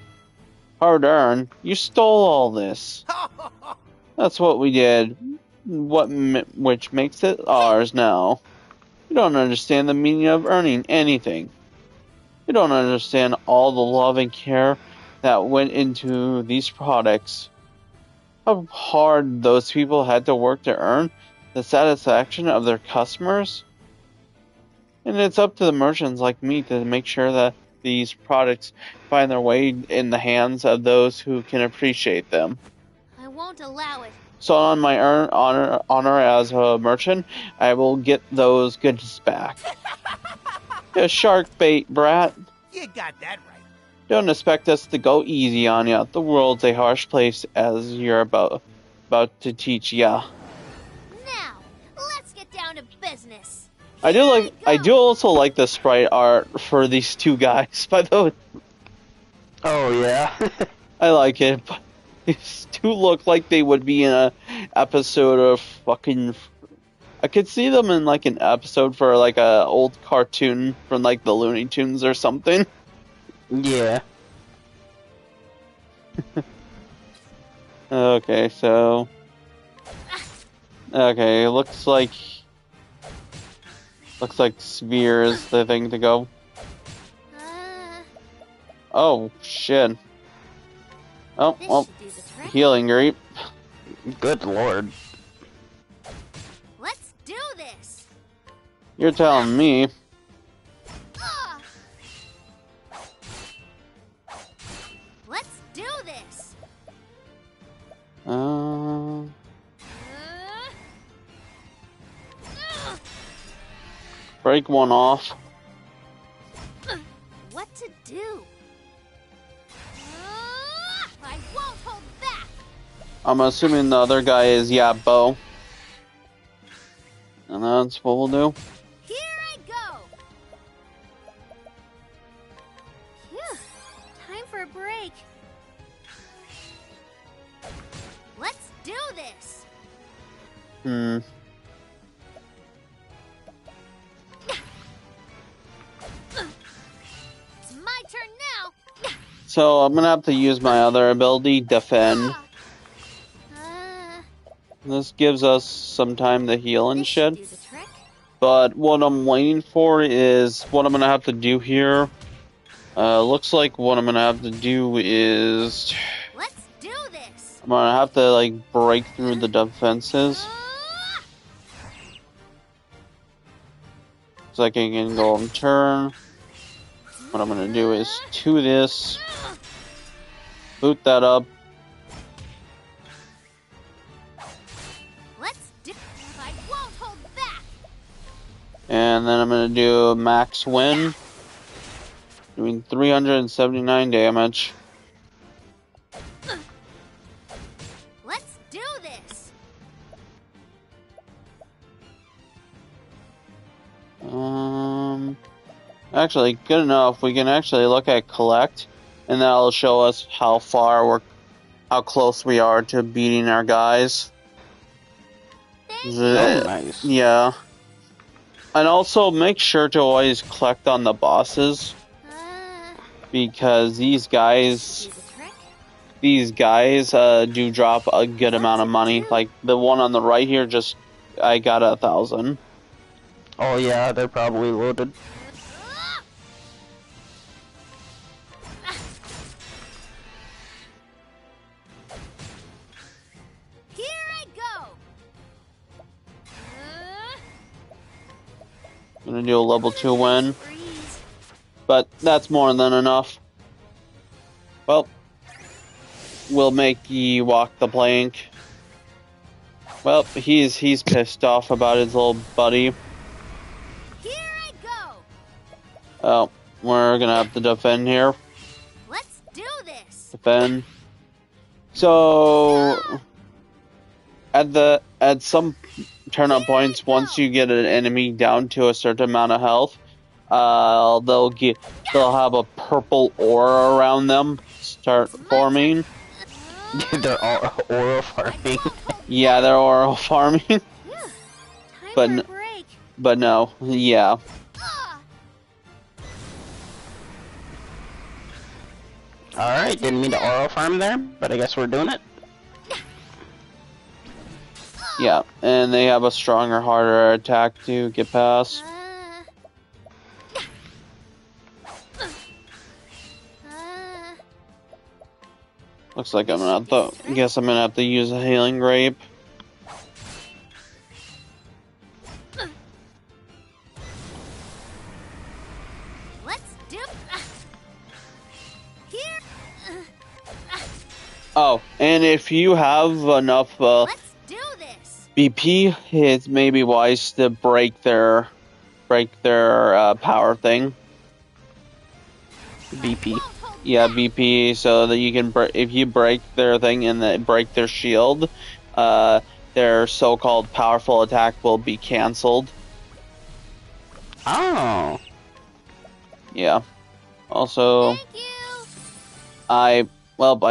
Hard-earned? You stole all this. That's what we did. Which makes it ours now. You don't understand the meaning of earning anything. You don't understand all the love and care that went into these products. How hard those people had to work to earn the satisfaction of their customers. And it's up to the merchants like me to make sure that these products find their way in the hands of those who can appreciate them. I won't allow it. So on my honor as a merchant, I will get those goods back. You shark bait, brat. You got that right. Don't expect us to go easy on ya. The world's a harsh place, as you're about to teach ya. Now, let's get down to business. I do also like the sprite art for these two guys, by the way. Oh, yeah. I like it, but these two look like they would be in a episode of fucking... I could see them in like an episode for like a old cartoon from like the Looney Tunes or something. Yeah. Okay, so... Okay, looks like Sphere is the thing to go. Oh, shit. Oh, This well, should do the trick. healing grape. Good lord. Let's do this. You're telling me. Ah! Let's do this. Uh, break one off. I'm assuming the other guy is, yeah, Bo. And that's what we'll do. Here I go! Phew. Time for a break. Let's do this! Hmm. It's my turn now! So I'm gonna have to use my other ability, Defend. This gives us some time to heal and This should shit. do the trick. But what I'm waiting for is what I'm gonna have to do here. Looks like what I'm gonna have to do is Let's do this! I'm gonna have to like break through the defenses. So I can go on turn. What I'm gonna do is to this, boot that up. Let's do. I won't hold back. And then I'm gonna do max win, doing 379 damage. Let's do this. Actually, good enough. We can actually look at collect, and that'll show us how close we are to beating our guys. Oh, nice. Yeah. And also make sure to always collect on the bosses, because these guys do drop a good amount of money. Like the one on the right here, I got 1,000. Oh yeah, they're probably loaded. Here I go. I'm gonna do a level 2 win, Freeze. but that's more than enough. Well, we'll make you walk the plank. Well, he's pissed off about his little buddy. Here I go. Oh, we're gonna have to defend here. Let's do this. Defend. So at some turn-up points, once you get an enemy down to a certain amount of health, they'll have a purple aura around them start forming. They're all oral farming. Yeah, they're aura farming. Time But for a n- break. But no, yeah. Alright, didn't mean to oral farm there, but I guess we're doing it. Yeah, and they have a stronger, harder attack to get past. Looks like I'm gonna have to. Guess I'm gonna have to use a healing grape. Let's do. Here. Oh, and if you have enough Let's do this. BP, it's maybe wise to break their power thing. BP. Yeah, BP, so that you can if you break their thing and then break their shield, their so-called powerful attack will be canceled. Oh. Yeah. Also, Thank you. I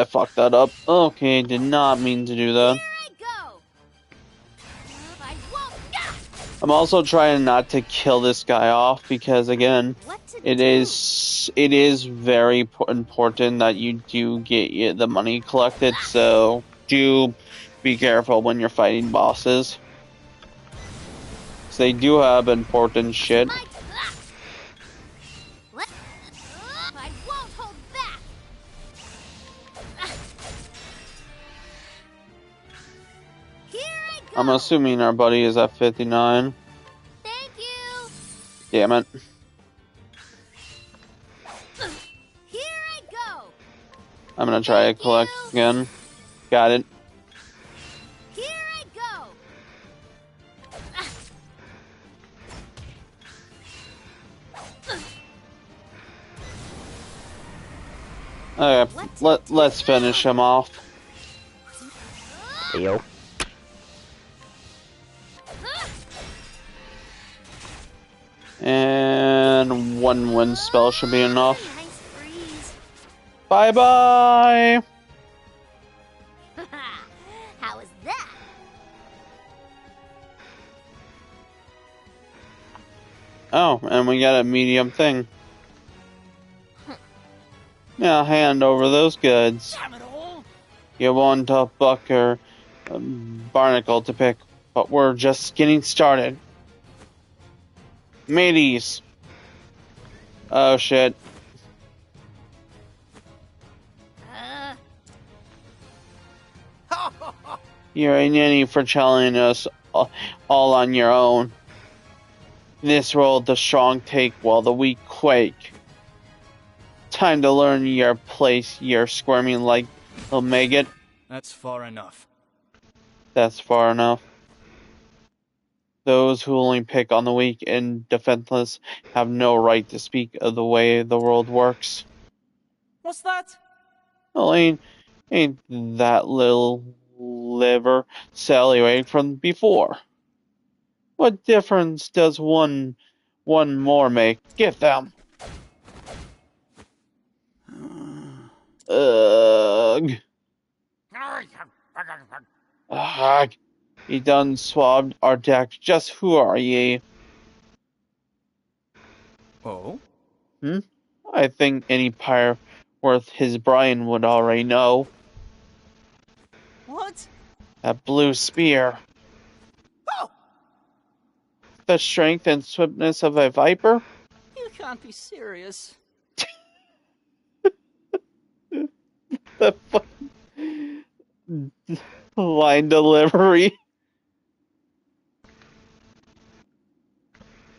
fucked that up. Okay, did not mean to do that. Here I go. I won't. I'm also trying not to kill this guy off because, again, What to it do? is very important that you do get the money collected. So do be careful when you're fighting bosses. 'Cause they do have important shit. My. Let. I won't hold back. Here I go. I'm assuming our buddy is at 59. Thank you. Damn it. Here I go. I'm gonna try to collect again. Got it. Here I go. Okay, let's finish him off. Yo. And one wind spell should be enough. Nice breeze. Bye bye! How was that? Oh, and we got a medium thing. Now hand over those goods. Damn it all! You want a buck or a barnacle to pick, but we're just getting started. Mateys. Oh shit. You're a ninny for challenging us all on your own. In this world, the strong take while the weak quake. Time to learn your place. You're squirming like a maggot. That's far enough. That's far enough. Those who only pick on the weak and defenseless have no right to speak of the way the world works. What's that? Well, ain't that little liver Sally from before? What difference does one more make? Get them. Ugh. Ugh. He done swabbed our deck. Just who are ye? Oh? I think any pirate worth his brine would already know. What? That blue spear. Oh! The strength and swiftness of a viper? You can't be serious. The line delivery.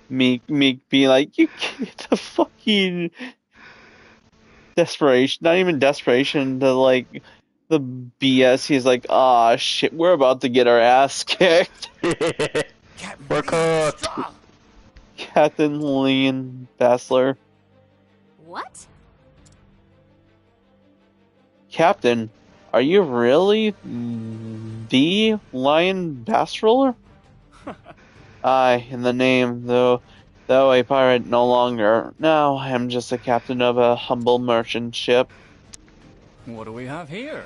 Meek be like, you get the fucking desperation, not even desperation, the like the BS. He's like, ah shit, we're about to get our ass kicked. Captain We're Lee, cooked. strong. Captain Leon Bassler. What? Captain, are you really the Lion Bass Roller? Aye, in the name, though a pirate no longer. Now I'm just a captain of a humble merchant ship. What do we have here?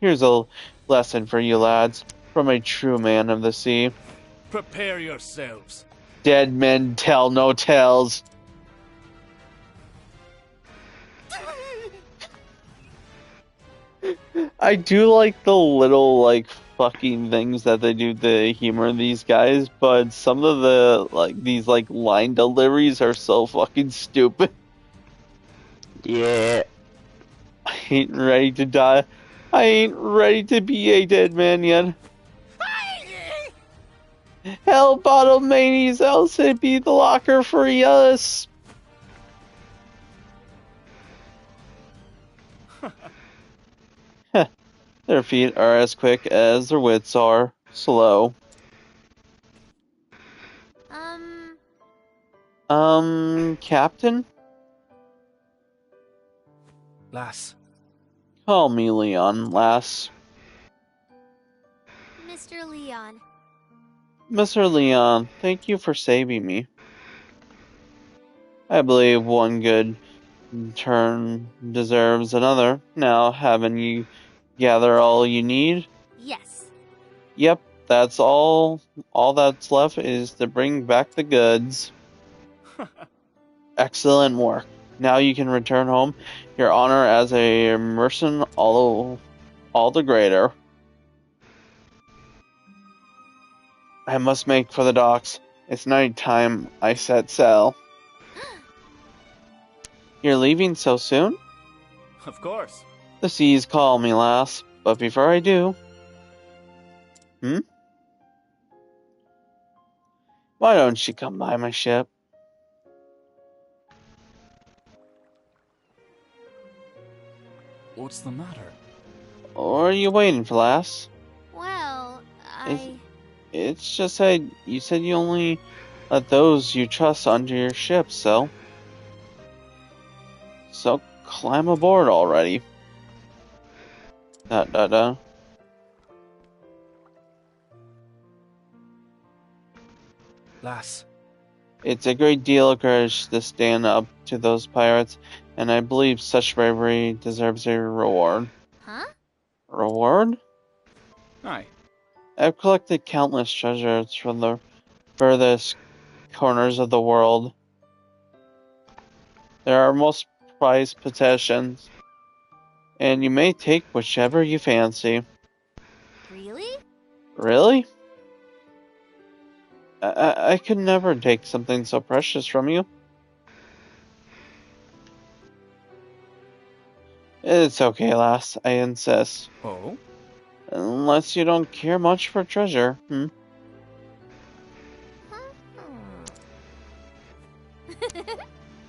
Here's a lesson for you lads, from a true man of the sea. Prepare yourselves. Dead men tell no tales. I do like the little, like, fucking things that they do to humor these guys, but some of the, like, these, like, line deliveries are so fucking stupid. Yeah. I ain't ready to die. I ain't ready to be a dead man yet. Hell, bottle manies, else it'd be the locker for us. Their feet are as quick as their wits are slow. Captain? Lass. Call me Leon, lass. Mr. Leon. Mr. Leon, thank you for saving me. I believe one good turn deserves another. Now, haven't you gathered all you need? Yes. Yep, that's all. All that's left is to bring back the goods. Excellent work. Now you can return home. Your honor as a merchant all the greater. I must make for the docks. It's night time. I set sail. You're leaving so soon? Of course. The seas call me, lass. But before I do... Why don't you come by my ship? What's the matter? Or are you waiting for, lass? Well, It's just that you said you only let those you trust onto your ship, so... So climb aboard already. Lass. It's a great deal of courage to stand up to those pirates, and I believe such bravery deserves a reward. Huh? Reward? Aye. I've collected countless treasures from the furthest corners of the world. They're our most prized possessions, and you may take whichever you fancy. Really? Really? I could never take something so precious from you. It's okay, lass, I insist. Oh? Unless you don't care much for treasure, hmm?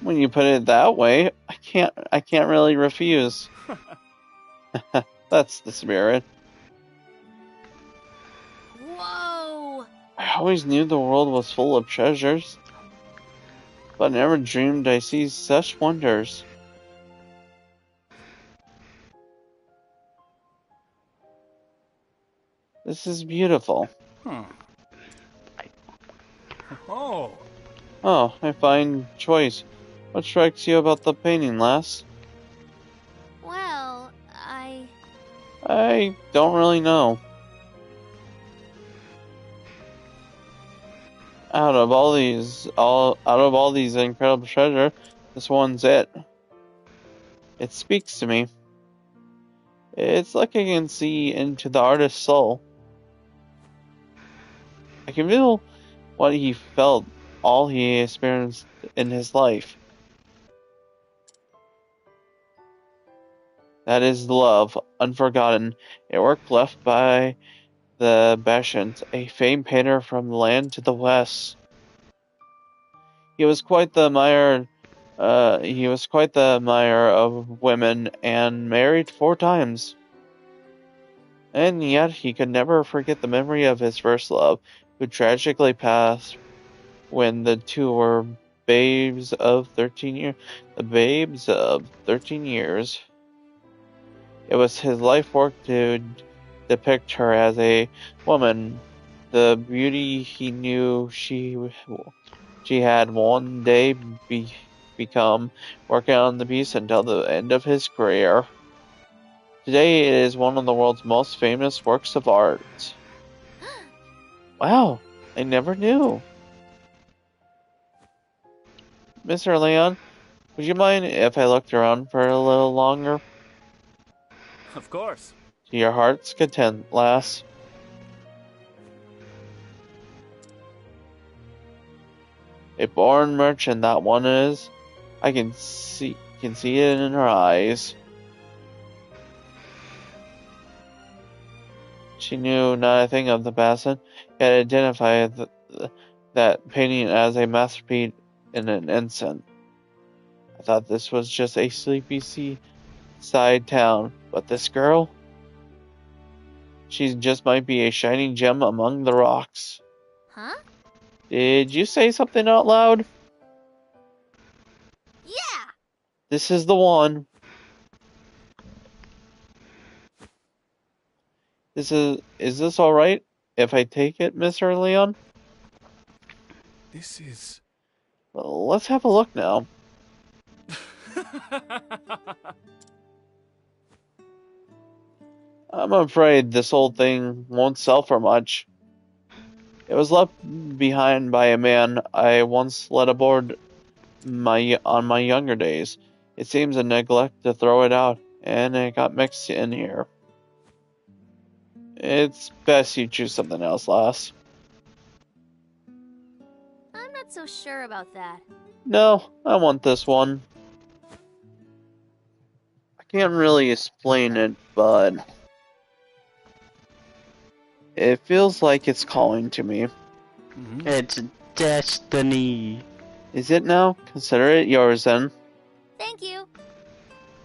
When you put it that way, I can't really refuse. That's the spirit. Whoa! I always knew the world was full of treasures, but never dreamed I'd see such wonders. This is beautiful. Huh. Oh. Oh, a fine choice. What strikes you about the painting, lass? Well, I don't really know. Out of all these incredible treasure, this one's it. It speaks to me. It's like I can see into the artist's soul. I can feel what he felt, all he experienced in his life. That is love, unforgotten, a work left by the Bashant, a famed painter from the land to the west. He was quite the admirer of women and married 4 times. And yet he could never forget the memory of his first love, who tragically passed when the two were babes of 13 years. The babes of 13 years. It was his life work to depict her as a woman, the beauty he knew she had one day become, working on the piece until the end of his career. Today it is one of the world's most famous works of art. Wow, I never knew. Mr. Leon, would you mind if I looked around for a little longer? Of course. To your heart's content, lass. A born merchant that one is. I can see it in her eyes. She knew not a thing of the Bassin, yet identified that painting as a masterpiece in an instant. I thought this was just a sleepy seaside town, but this girl? She just might be a shining gem among the rocks. huh? Did you say something out loud? Yeah! This is the one. Is this alright if I take it, Mr. Leon? This is... Well, let's have a look now. I'm afraid this old thing won't sell for much. It was left behind by a man I once led aboard on my younger days. It seems a neglect to throw it out, and it got mixed in here. It's best you choose something else, lass. I'm not so sure about that. No, I want this one. I can't really explain it, but it feels like it's calling to me. It's destiny. Is it now? Consider it yours then. Thank you.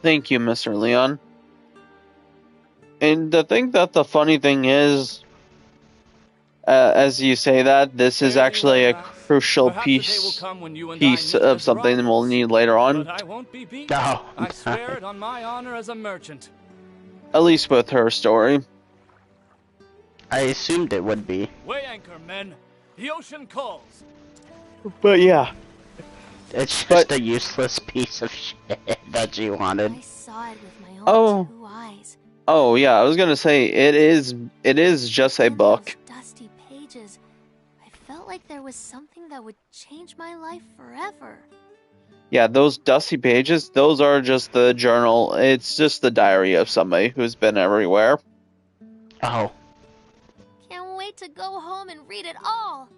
Thank you, Mr. Leon. And to think that the funny thing is, as you say that, this is actually a crucial piece of something we'll need later on. But I won't be beat. No. I swear it on my honor as a merchant. At least with her story. I assumed it would be. Weigh anchor, men. The ocean calls. But yeah. It's But- just a useless piece of shit that you wanted. I saw it with my own Oh. 2 eyes. Oh yeah, I was gonna say it is just a In book. those dusty pages, I felt like there was something that would change my life forever. Yeah, those dusty pages, those are just the journal. It's just the diary of somebody who's been everywhere. Oh, Can't wait to go home and read it all.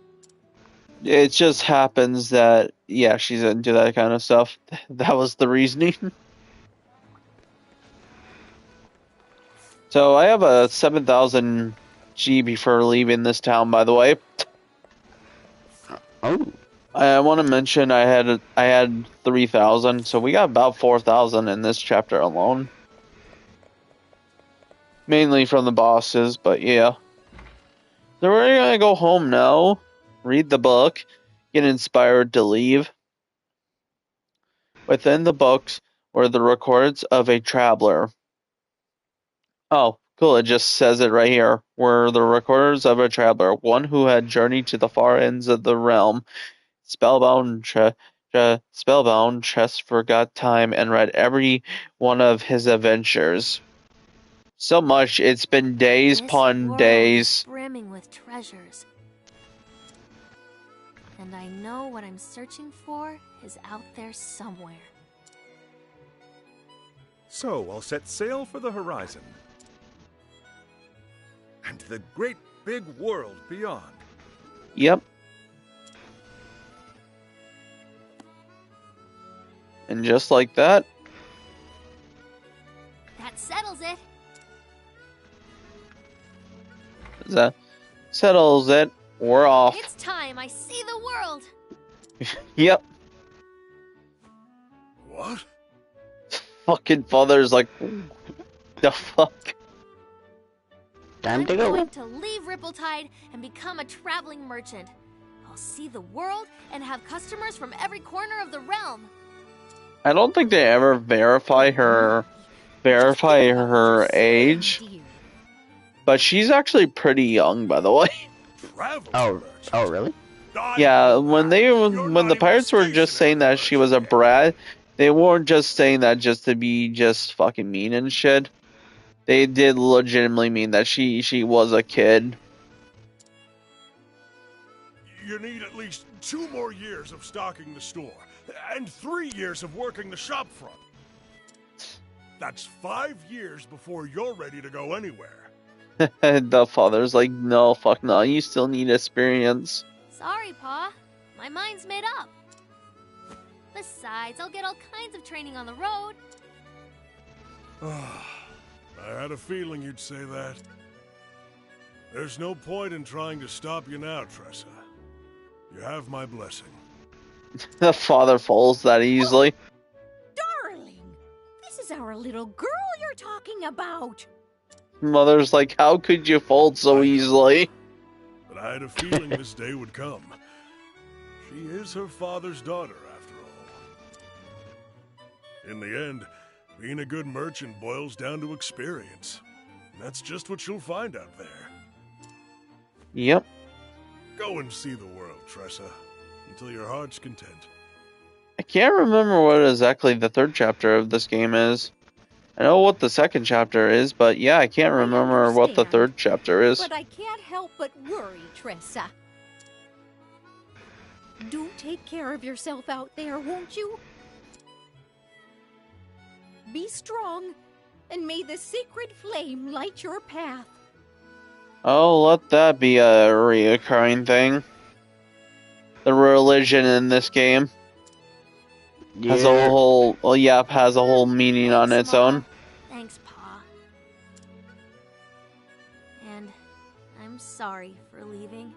It just happens that, yeah, she's into that kind of stuff. That was the reasoning. So I have a 7,000 G before leaving this town, by the way. oh, I want to mention I had 3,000, so we got about 4,000 in this chapter alone. Mainly from the bosses, but yeah. So we're gonna go home now, read the book, get inspired to leave. Within the books were the records of a traveler. Oh, cool, it just says it right here. Were the records of a traveler, one who had journeyed to the far ends of the realm. Spellbound Chess forgot time and read every one of his adventures. So much, it's been days This upon world days. is brimming with treasures. And I know what I'm searching for is out there somewhere. So I'll set sail for the horizon. And the great big world beyond. Yep. And just like that, That settles it. that settles it. We're off. It's time I see the world. Yep. What? Fucking father's like, the fuck? time I'm to go. going to leave Rippletide and become a traveling merchant. I'll see the world and have customers from every corner of the realm. I don't think they ever verify her age, Dear. but she's actually pretty young, by the way. Travel Oh, merchant? oh, really? Yeah, when the pirates were just saying that she was a brat, they weren't just saying that just to be just fucking mean and shit. They did legitimately mean that she was a kid. You need at least 2 more years of stocking the store, and 3 years of working the shop front. That's 5 years before you're ready to go anywhere. The father's like, no, fuck no, you still need experience. Sorry, Pa. My mind's made up. Besides, I'll get all kinds of training on the road. I had a feeling you'd say that. There's no point in trying to stop you now, Tressa. You have my blessing. The father falls that easily. Darling, this is our little girl you're talking about. Mother's like, how could you fold so easily? But I had a feeling this day would come. She is her father's daughter, after all. In the end, being a good merchant boils down to experience. And that's just what you'll find out there. Yep. Go and see the world, Tressa, until your heart's content. I can't remember what exactly the third chapter of this game is. I know what the second chapter is, but yeah, I can't remember what the understand, third chapter is. But I can't help but worry, Tressa. Do take care of yourself out there, won't you? Be strong, and may the sacred flame light your path. Oh, let that be a reoccurring thing. The religion in this game has a whole, well, yeah, has a whole meaning on Thanks, its Ma. own. Thanks, Pa. And I'm sorry for leaving.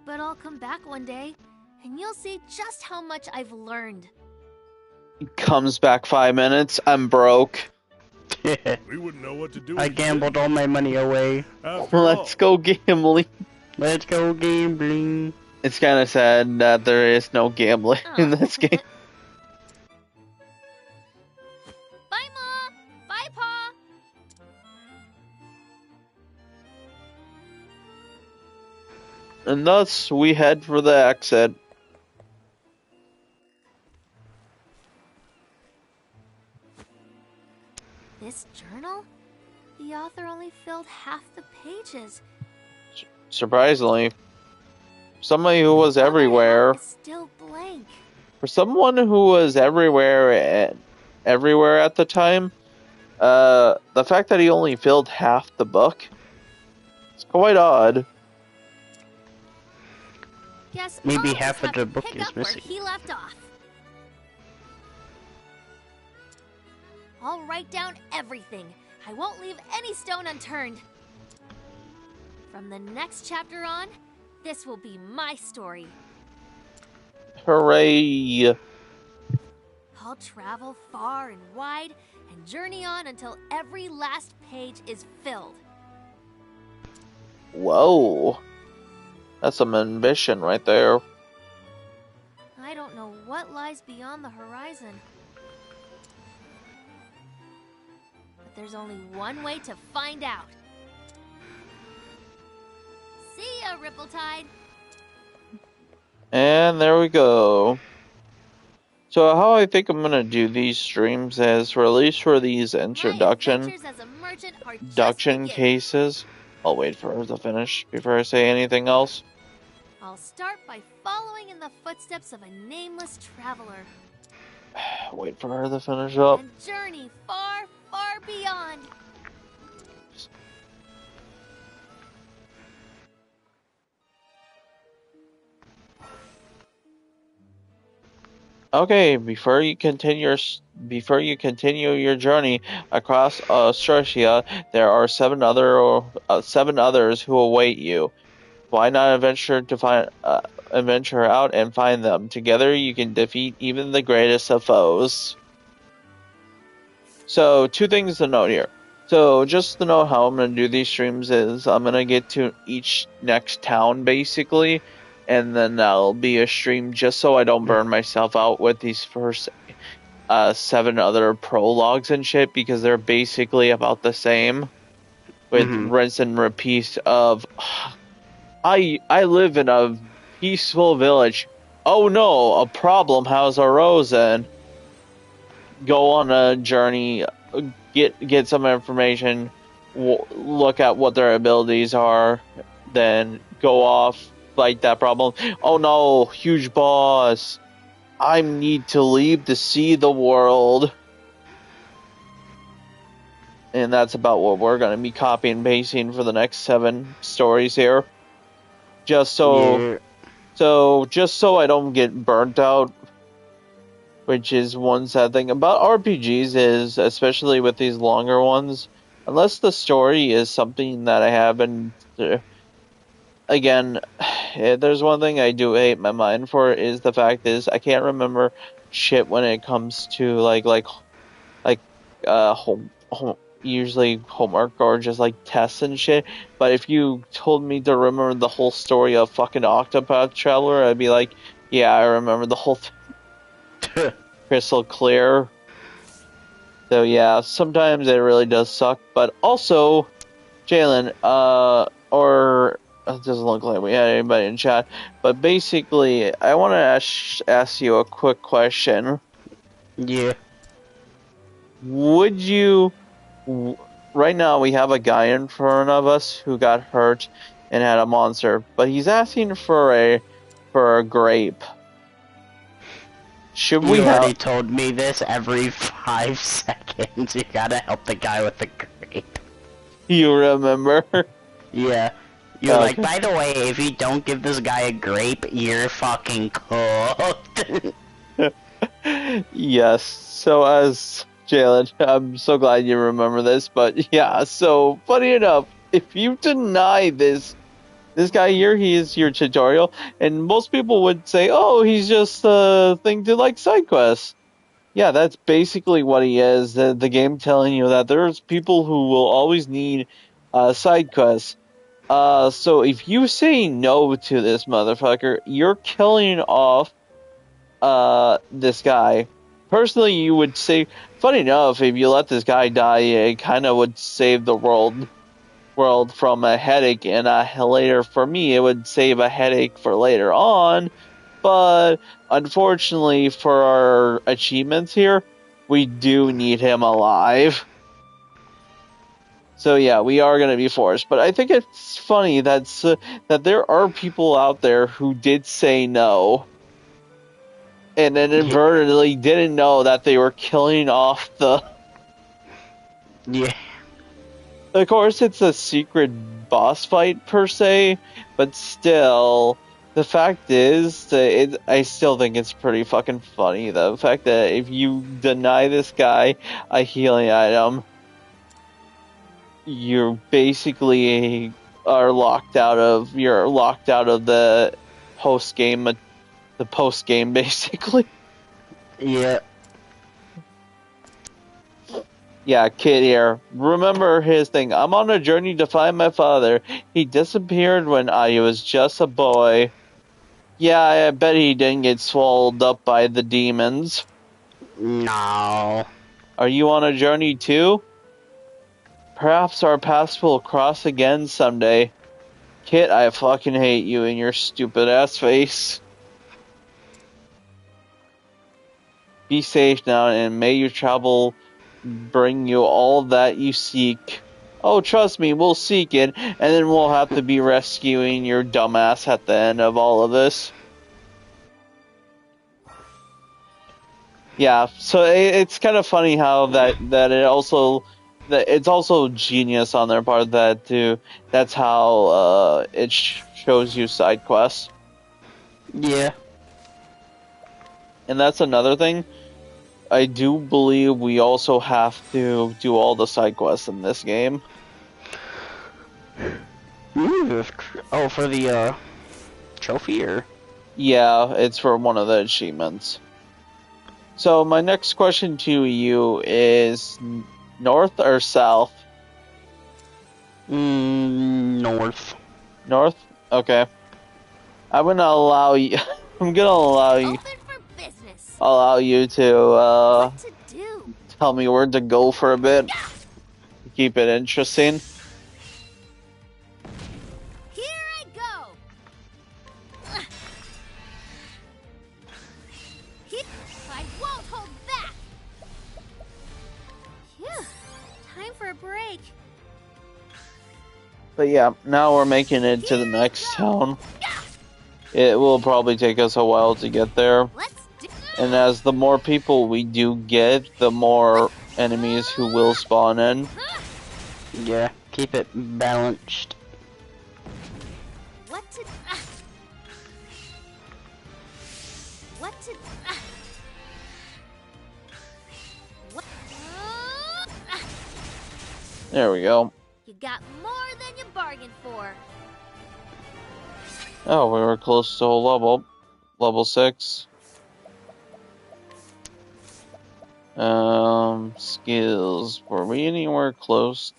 But I'll come back one day, and you'll see just how much I've learned. Comes back 5 minutes. I'm broke. We wouldn't know what to do. I if you gambled didn't. all my money away. After Let's all, go gambling. Let's go gambling. It's kind of sad that there is no gambling in this game. Bye, Ma! Bye, Pa! And thus, we head for the exit. This journal? The author only filled half the pages. Surprisingly, somebody who was The other everywhere. half is still blank. For someone who was everywhere at the time, the fact that he only filled half the book is quite odd. Guess Maybe I'll half just of have the to book pick is up where missing. he left off. I'll write down everything. I won't leave any stone unturned. From the next chapter on, this will be my story. Hooray! I'll travel far and wide and journey on until every last page is filled. Whoa. That's some ambition right there. I don't know what lies beyond the horizon. But there's only one way to find out. See ya, Ripple-Tide. And there we go. So how I think I'm gonna do these streams is, or at least for these My introduction adventures as a merchant are just beginning. cases. I'll wait for her to finish before I say anything else. I'll start by following in the footsteps of a nameless traveler Wait for her to finish up. and journey far, far beyond. Okay, before you continue your journey across Austrasia, there are seven others who await you. Why not venture out and find them? Together, you can defeat even the greatest of foes. So, two things to note here. So, just to know how I'm going to do these streams is I'm going to get to each next town, basically, and then that'll be a stream just so I don't burn myself out with these first 7 other prologues and shit, because they're basically about the same, with rinse and repeat of, I live in a peaceful village. Oh no, a problem has arisen. Go on a journey, get some information, look at what their abilities are, then go off, fight that problem. Oh no, huge boss. I need to leave to see the world. And that's about what we're going to be copy and pasting for the next 7 stories here. Just so I don't get burnt out. Which is one sad thing about RPGs is, especially with these longer ones, unless the story is something that I haven't... Again, there's one thing I do hate my mind for, is the fact is I can't remember shit when it comes to usually homework or just like tests and shit. But if you told me to remember the whole story of fucking Octopath Traveler, I'd be like, yeah, I remember the whole thing. Crystal clear. So yeah, sometimes it really does suck. But also, Jalen, or it doesn't look like we had anybody in chat. But basically, I want to ask you a quick question. Yeah. Would you... Right now, we have a guy in front of us who got hurt and had a monster, but he's asking for a grape. Should we You already told me this every 5 seconds. You gotta help the guy with the grape. You remember? Yeah. You're Okay. like, by the way, if you don't give this guy a grape, you're fucking cooked. Yes. So as Jalen, I'm so glad you remember this, but yeah, so funny enough, if you deny this guy here, he is your tutorial, and most people would say, oh, he's just a thing to like side quests. Yeah, that's basically what he is. The game telling you that there's people who will always need side quests. So if you say no to this motherfucker, you're killing off this guy. Personally, you would say, funny enough, if you let this guy die, it kind of would save the world. world from a headache, and later for me it would save a headache for later on. But unfortunately for our achievements here, we do need him alive. So yeah, we are going to be forced. But I think it's funny that there are people out there who did say no. And then inadvertently didn't know that they were killing off the... Yeah. Of course, it's a secret boss fight per se, but still, the fact is, that I still think it's pretty fucking funny. The fact that if you deny this guy a healing item, you basically are locked out of the post game, basically. Yeah. Yeah, Kid here. Remember his thing. I'm on a journey to find my father. He disappeared when I was just a boy. Yeah, I bet he didn't get swallowed up by the demons. No. Are you on a journey too? Perhaps our paths will cross again someday. Kit, I fucking hate you and your stupid ass face. Be safe now, and may your travel bring you all that you seek. Oh, trust me, we'll seek it, and then we'll have to be rescuing your dumbass at the end of all of this. Yeah, so it's kind of funny how it's also genius on their part that's how it shows you side quests. Yeah. And that's another thing. I do believe we also have to do all the side quests in this game. Ooh, for the trophy, or? Yeah, it's for one of the achievements. So my next question to you is north or south? North. North? Okay. I'm gonna allow you. I'm gonna allow you. Open for business. Allow you to What to do? tell me where to go for a bit. Keep it interesting. Here I go. I won't hold back. Phew. Time for a break. But yeah, now we're making it to the next town. It will probably take us a while to get there. Let's do And as the more people we do get, the more enemies who will spawn in. Yeah, keep it balanced. what to what to what There we go. You got more than you bargained for. Oh, we were close to a level. Level 6. Skills. Were we anywhere close?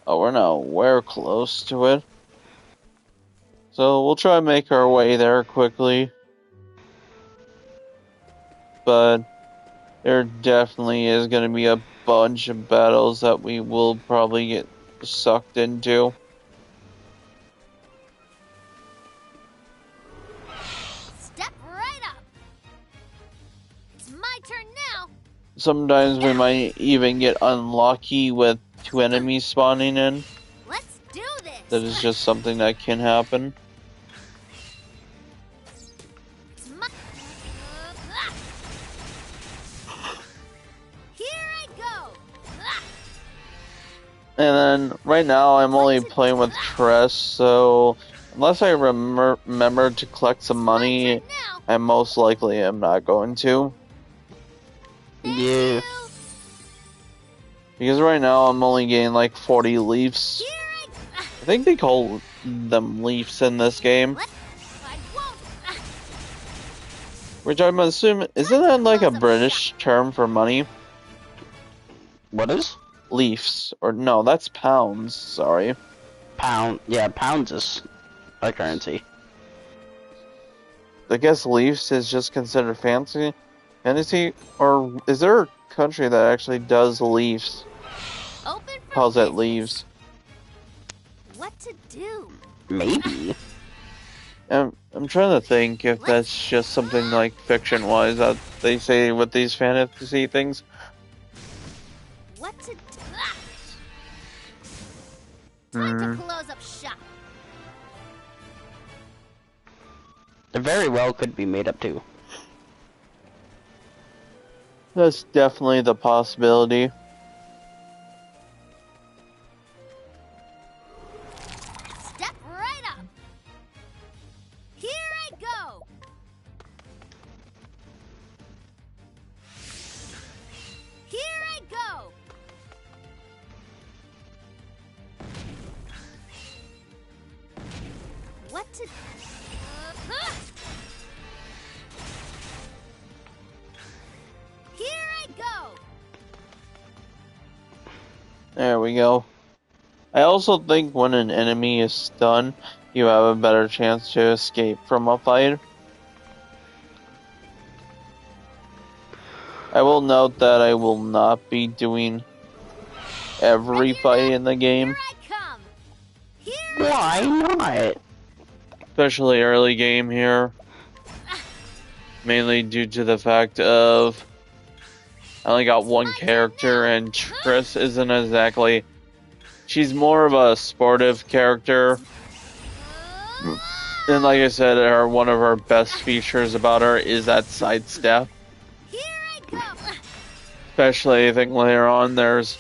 Oh, we're nowhere close to it. So we'll try and make our way there quickly. But there definitely is going to be a bunch of battles that we will probably get sucked into. Step right up. It's my turn now. Sometimes we might even get unlucky with 2 enemies spawning in. Let's do this. That is just something that can happen. It's my Here I go. And then right now I'm only playing with Tress, so unless I remember to collect some money, Now. I most likely am not going to. Yeah. Because right now I'm only getting like 40 leaves. Here I think they call them leaves in this game. I won't. Which I'm assuming, isn't that like a British term for money? What is? Leafs. Or no, that's pounds, sorry. Pound. Yeah, pounds is a currency. I guess leafs is just considered fancy. Or is there a country that actually does leaves? Open for Calls it business. leaves. what to do. Maybe. I'm trying to think if that's just something like fiction-wise that they say with these fantasy things. What to do. Time to close up shop. It very well could be made up too. That's definitely the possibility. Step right up. Here I go. Here I go. What to... Here I go. There we go. I also think when an enemy is stunned, you have a better chance to escape from a fight. I will note that I will not be doing every fight in the game, Here I come. Here Why not? especially early game here. Mainly due to the fact of I only got one character and Triss isn't exactly... She's more of a sportive character. And like I said, one of her best features about her is that sidestep. Here I go. Especially, I think later on, there's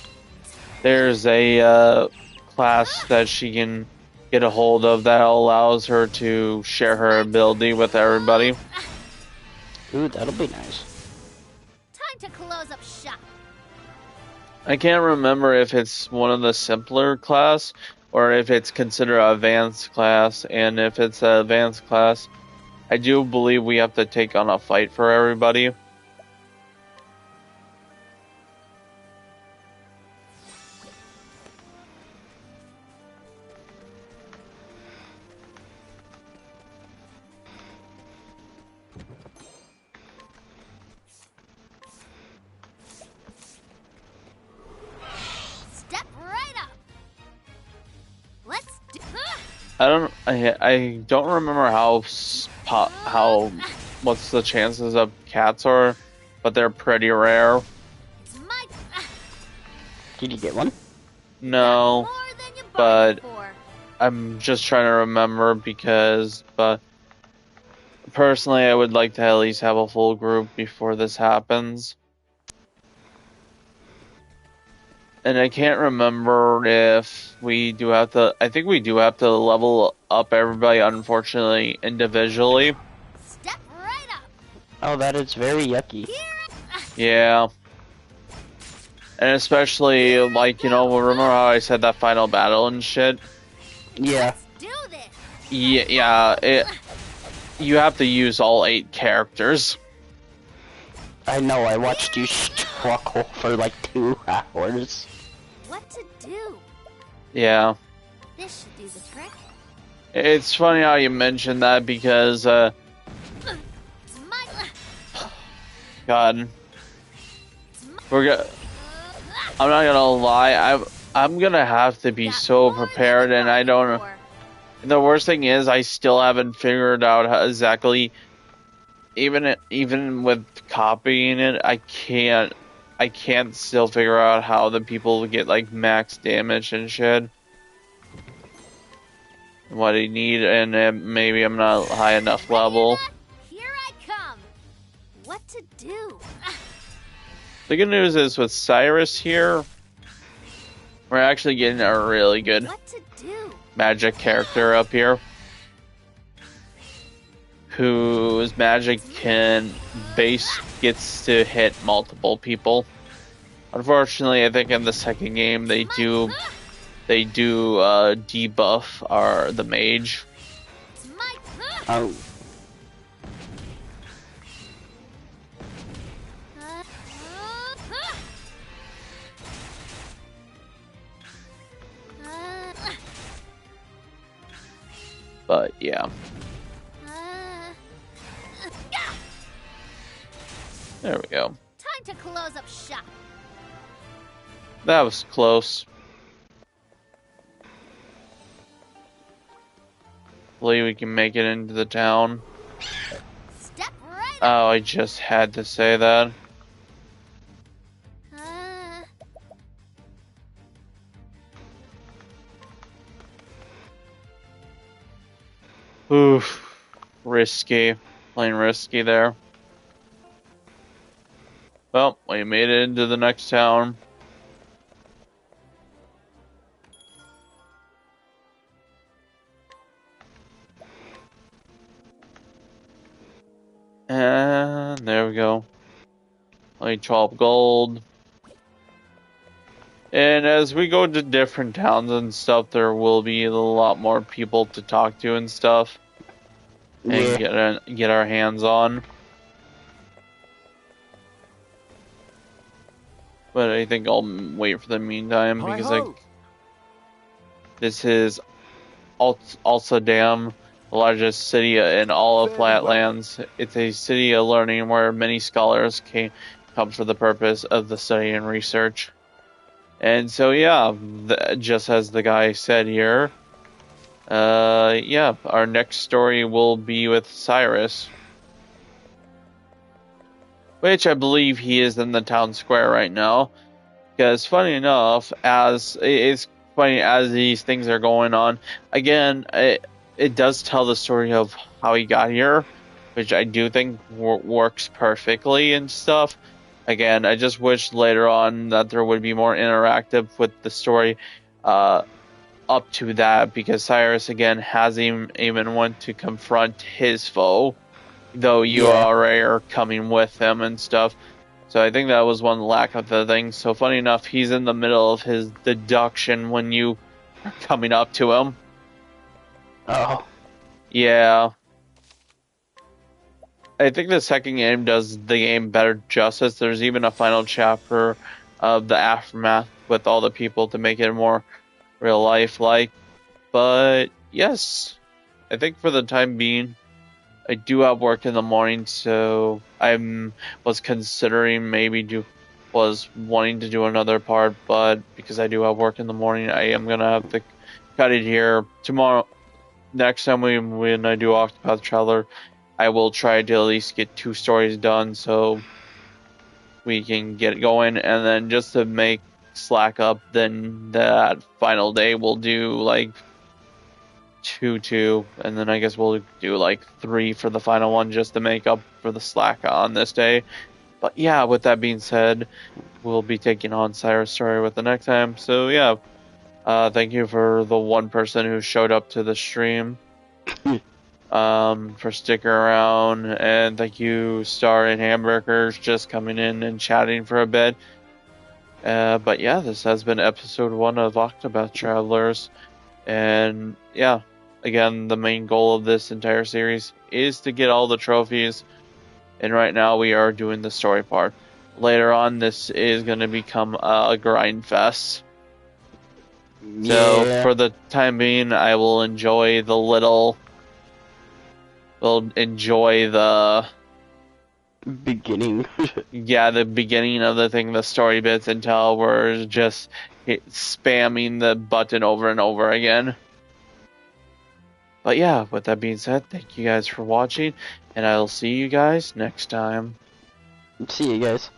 a class that she can get a hold of that allows her to share her ability with everybody. Ooh, that'll be nice. Time to close up shop. I can't remember if it's one of the simpler class or if it's considered an advanced class. And if it's an advanced class, I do believe we have to take on a fight for everybody. Step right up. Let's do. I don't remember what's the chances of cats are, but they're pretty rare. It's my. Did you get one? No, More than you but bargained for. I'm just trying to remember but personally, I would like to at least have a full group before this happens. And I can't remember if we do have to... I think we do have to level up everybody, unfortunately, individually. Step right up. Oh, that is very yucky. Yeah. And especially, like, remember how I said that final battle and shit? Yeah. Do this. Yeah, you have to use all 8 characters. I know, I watched you struggle for like 2 hours. What to do? Yeah. This should do the trick. It's funny how you mentioned that because, It's my. God. I'm not gonna lie, I'm gonna have to be so prepared, and I don't... The worst thing is, I still haven't figured out how exactly... Even with copying it, I can't still figure out how the people get, like, max damage and shit. What I need, and maybe I'm not high enough level. Here I come. What to do? The good news is with Cyrus here, we're actually getting a really good What to do? magic character up here, whose magic gets to hit multiple people. Unfortunately, I think in the second game they do debuff the mage. It's my. Oh. But yeah, there we go. Time to close up shop. That was close. hopefully we can make it into the town. Step right up. Oh, I just had to say that. Oof. Risky. Plain risky there. Well, we made it into the next town. And there we go. Only 12 gold. And as we go to different towns and stuff, there will be a lot more people to talk to and stuff. And get our hands on. But I think I'll wait for the meantime because this is Dam, the largest city in all of Flatlands. It's a city of learning where many scholars come for the purpose of the study and research. And so, yeah, just as the guy said here, yeah, our next story will be with Cyrus. Which I believe he is in the town square right now. Because funny enough, as these things are going on, again, it does tell the story of how he got here, which I do think works perfectly and stuff. Again, I just wish later on that there would be more interactive with the story up to that, because Cyrus, again, hasn't even went to confront his foe, though you already are coming with him and stuff. So I think that was one lack of the thing. So funny enough, he's in the middle of his deduction when you are coming up to him. Oh. Yeah. I think the second game does the game better justice. There's even a final chapter of the aftermath with all the people to make it more real life like. But yes, I think for the time being, I do have work in the morning, so was considering was wanting to do another part, but because I do have work in the morning, I am gonna have to cut it here. Tomorrow, next time when I do Octopath Traveler, I will try to at least get 2 stories done so we can get going, and then just to make slack up, then that final day we'll do like 2, and then I guess we'll do like 3 for the final one just to make up for the slack on this day. But yeah, with that being said, we'll be taking on Cyrus' story with the next time. So yeah, thank you for the one person who showed up to the stream, for sticking around, and thank you Star and Hamburgers just coming in and chatting for a bit. But yeah, this has been episode 1 of Octopath Travelers, and yeah, again, the main goal of this entire series is to get all the trophies, and right now we are doing the story part. Later on, this is going to become a grind fest. So for the time being, I will enjoy the beginning. Yeah, the beginning of the thing, the story bits, until we're just spamming the button over and over again. But yeah, with that being said, thank you guys for watching, and I'll see you guys next time. See you guys.